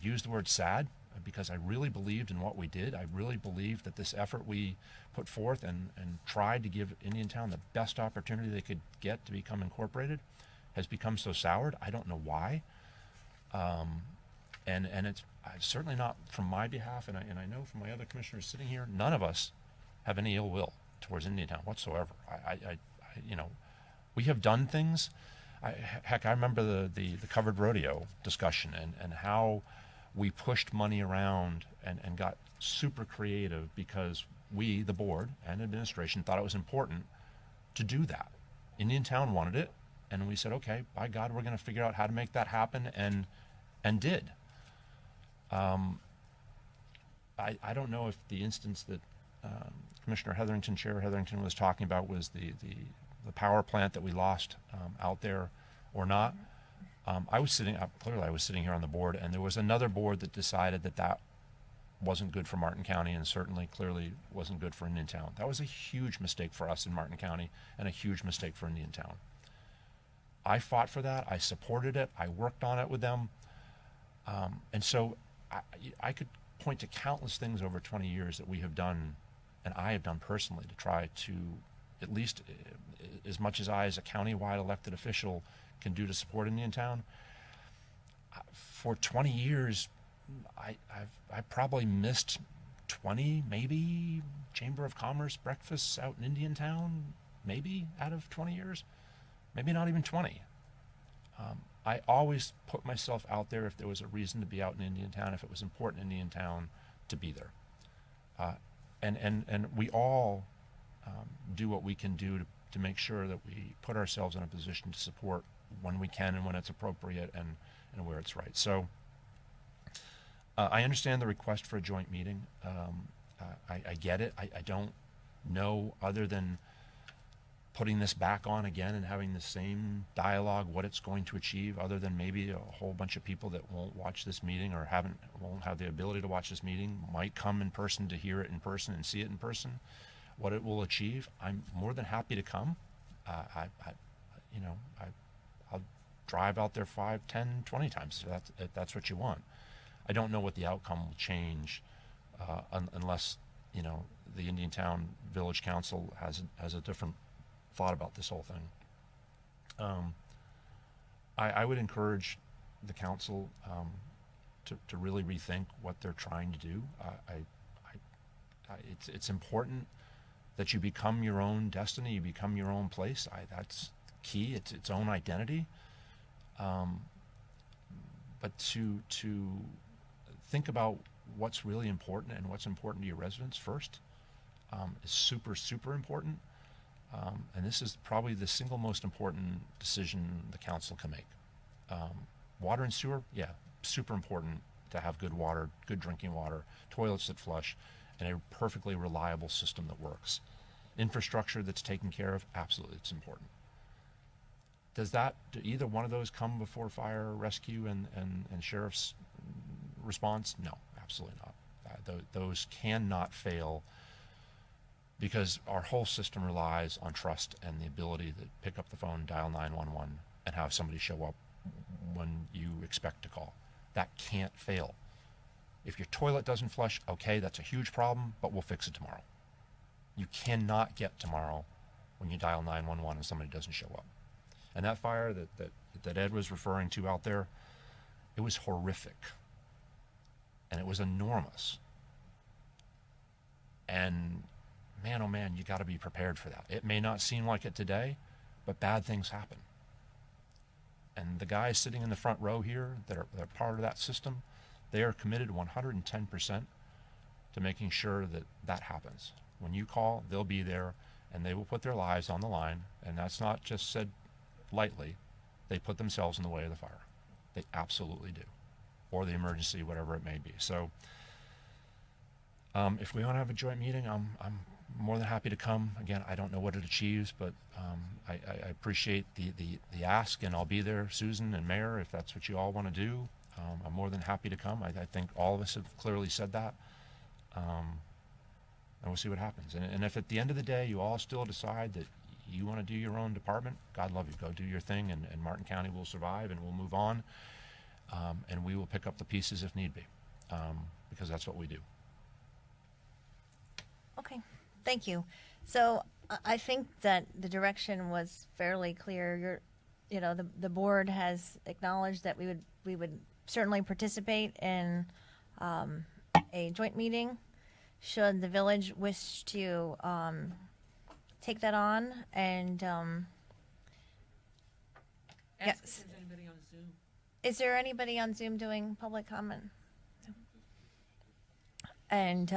Speaker 4: use the word sad because I really believed in what we did. I really believed that this effort we put forth and tried to give Indiantown the best opportunity they could get to become incorporated has become so soured. I don't know why. And it's certainly not from my behalf, and I know from my other commissioners sitting here, none of us have any ill will towards Indiantown whatsoever. We have done things. I remember the covered rodeo discussion and how we pushed money around and got super creative because we, the board and administration, thought it was important to do that. Indiantown wanted it, and we said, okay, by God, we're going to figure out how to make that happen, and did. I don't know if the instance that Commissioner Hetherington, Chair Hetherington, was talking about was the power plant that we lost out there or not. I was sitting here on the board, and there was another board that decided that wasn't good for Martin County, and certainly clearly wasn't good for Indiantown. That was a huge mistake for us in Martin County and a huge mistake for Indiantown. I fought for that. I supported it. I worked on it with them. And so I could point to countless things over 20 years that we have done, and I have done personally, to try to, at least as much as I as a county-wide elected official can do to support Indiantown. For 20 years, I probably missed 20, maybe, Chamber of Commerce breakfasts out in Indiantown, maybe out of 20 years, maybe not even 20. I always put myself out there if there was a reason to be out in Indiantown, if it was important in Indiantown, to be there. And we all do what we can do to make sure that we put ourselves in a position to support when we can and when it's appropriate and where it's right. So I understand the request for a joint meeting. I get it. I don't know, other than putting this back on again and having the same dialogue, what it's going to achieve, other than maybe a whole bunch of people that won't watch this meeting or won't have the ability to watch this meeting, might come in person to hear it in person and see it in person. What it will achieve, I'm more than happy to come. I'll drive out there 5, 10, 20 times if that's what you want. I don't know what the outcome will change unless, the Indiantown Village Council has a different thought about this whole thing. I would encourage the council to really rethink what they're trying to do. It's important that you become your own destiny, you become your own place. That's key. It's its own identity. But to think about what's really important and what's important to your residents first is super, super important. And this is probably the single most important decision the council can make. Water and sewer, yeah, super important to have good water, good drinking water, toilets that flush, and a perfectly reliable system that works. Infrastructure that's taken care of, absolutely, it's important. Do either one of those come before fire, rescue, and sheriff's response? No, absolutely not. Those cannot fail, because our whole system relies on trust and the ability to pick up the phone, dial 911, and have somebody show up when you expect to call. That can't fail. If your toilet doesn't flush, okay, that's a huge problem, but we'll fix it tomorrow. You cannot get tomorrow when you dial 911 and somebody doesn't show up. And that fire that Ed was referring to out there, it was horrific. And it was enormous. And man, oh man, you got to be prepared for that. It may not seem like it today, but bad things happen. And the guys sitting in the front row here that are part of that system, they are committed 110% to making sure that happens. When you call, they'll be there, and they will put their lives on the line. And that's not just said lightly. They put themselves in the way of the fire. They absolutely do. Or the emergency, whatever it may be. So if we want to have a joint meeting, I'm more than happy to come. Again, I don't know what it achieves, but I appreciate the ask, and I'll be there, Susan and Mayor, if that's what you all want to do. I'm more than happy to come. I think all of us have clearly said that. And we'll see what happens. And if at the end of the day you all still decide that you want to do your own department, God love you. Go do your thing, and Martin County will survive, and we'll move on. And we will pick up the pieces if need be, because that's what we do.
Speaker 1: Okay, thank you. So I think that the direction was fairly clear. The board has acknowledged that we would certainly participate in a joint meeting should the village wish to take that on. And yes. Is there anybody on Zoom doing public comment? And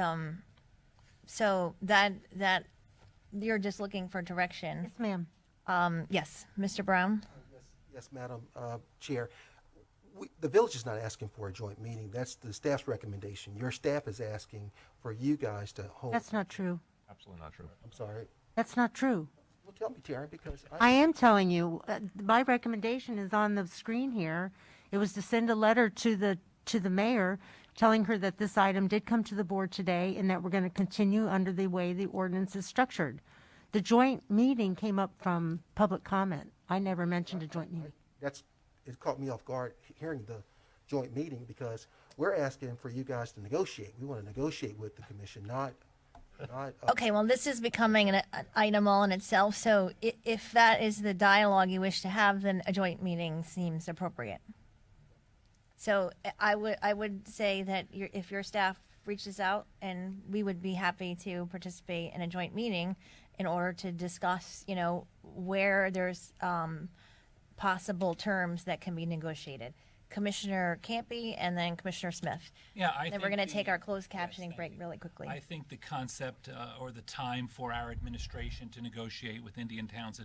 Speaker 1: so that you're just looking for direction.
Speaker 5: Yes, ma'am.
Speaker 1: Yes, Mr. Brown.
Speaker 6: Yes, Madam Chair. The village is not asking for a joint meeting. That's the staff's recommendation. Your staff is asking for you guys to hold.
Speaker 5: That's not true.
Speaker 4: Absolutely not true.
Speaker 6: I'm sorry.
Speaker 5: That's not true.
Speaker 6: Well, tell me, Terry, because
Speaker 5: I am telling you, my recommendation is on the screen here. It was to send a letter to the mayor telling her that this item did come to the board today and that we're going to continue under the way the ordinance is structured. The joint meeting came up from public comment. I never mentioned a joint meeting.
Speaker 6: It caught me off guard hearing the joint meeting, because we're asking for you guys to negotiate. We want to negotiate with the commission, not.
Speaker 1: Okay, well, this is becoming an item all in itself. So if that is the dialogue you wish to have, then a joint meeting seems appropriate. So I would say that if your staff reaches out, and we would be happy to participate in a joint meeting in order to discuss, where there's possible terms that can be negotiated. Commissioner Campy and then Commissioner Smith.
Speaker 3: Yeah,
Speaker 1: Then we're going to take our closed captioning break really quickly.
Speaker 3: I think the concept or the time for our administration to negotiate with Indiantown's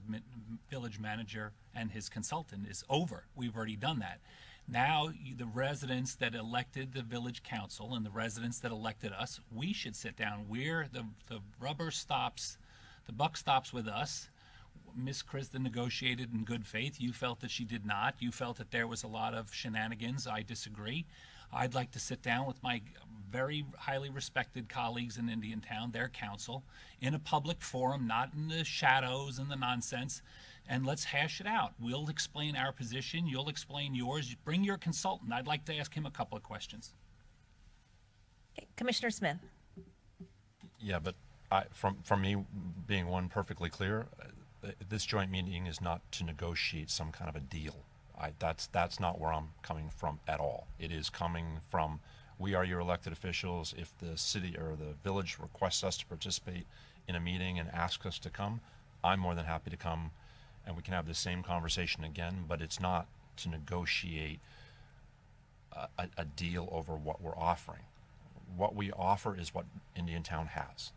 Speaker 3: village manager and his consultant is over. We've already done that. Now, the residents that elected the village council and the residents that elected us, we should sit down. The rubber stops, the buck stops with us. Miss Krista negotiated in good faith. You felt that she did not. You felt that there was a lot of shenanigans. I disagree. I'd like to sit down with my very highly respected colleagues in Indiantown, their council, in a public forum, not in the shadows and the nonsense, and let's hash it out. We'll explain our position. You'll explain yours. Bring your consultant. I'd like to ask him a couple of questions.
Speaker 1: Okay, Commissioner Smith.
Speaker 4: Yeah, but from me being one perfectly clear, this joint meeting is not to negotiate some kind of a deal. That's not where I'm coming from at all. It is coming from, we are your elected officials. If the city or the village requests us to participate in a meeting and asks us to come, I'm more than happy to come, and we can have the same conversation again, but it's not to negotiate a deal over what we're offering. What we offer is what Indiantown has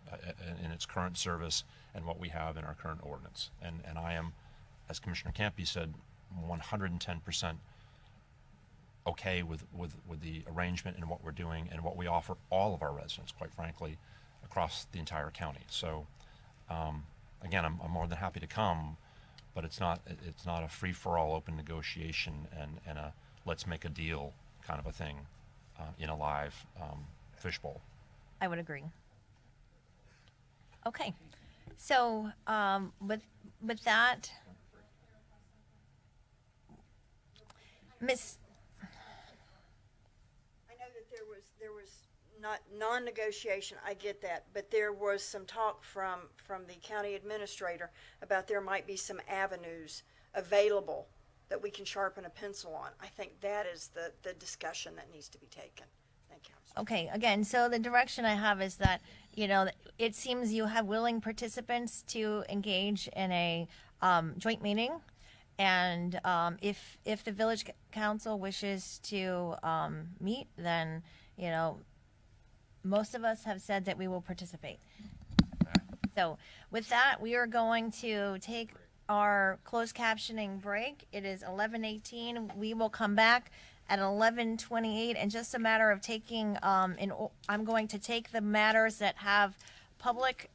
Speaker 4: in its current service and what we have in our current ordinance. And I am, as Commissioner Campy said, 110% okay with the arrangement and what we're doing and what we offer all of our residents, quite frankly, across the entire county. So again, I'm more than happy to come, but it's not a free-for-all open negotiation and a let's make a deal kind of a thing in a live fishbowl.
Speaker 1: I would agree. Okay, so with that, Miss.
Speaker 8: I know that there was not non-negotiation, I get that, but there was some talk from the county administrator about there might be some avenues available that we can sharpen a pencil on. I think that is the discussion that needs to be taken. Thank you.
Speaker 1: Okay, again, so the direction I have is that, it seems you have willing participants to engage in a joint meeting. And if the village council wishes to meet, then, most of us have said that we will participate. So with that, we are going to take our closed captioning break. It is 11:18. We will come back at 11:28, and just a matter of taking, I'm going to take the matters that have public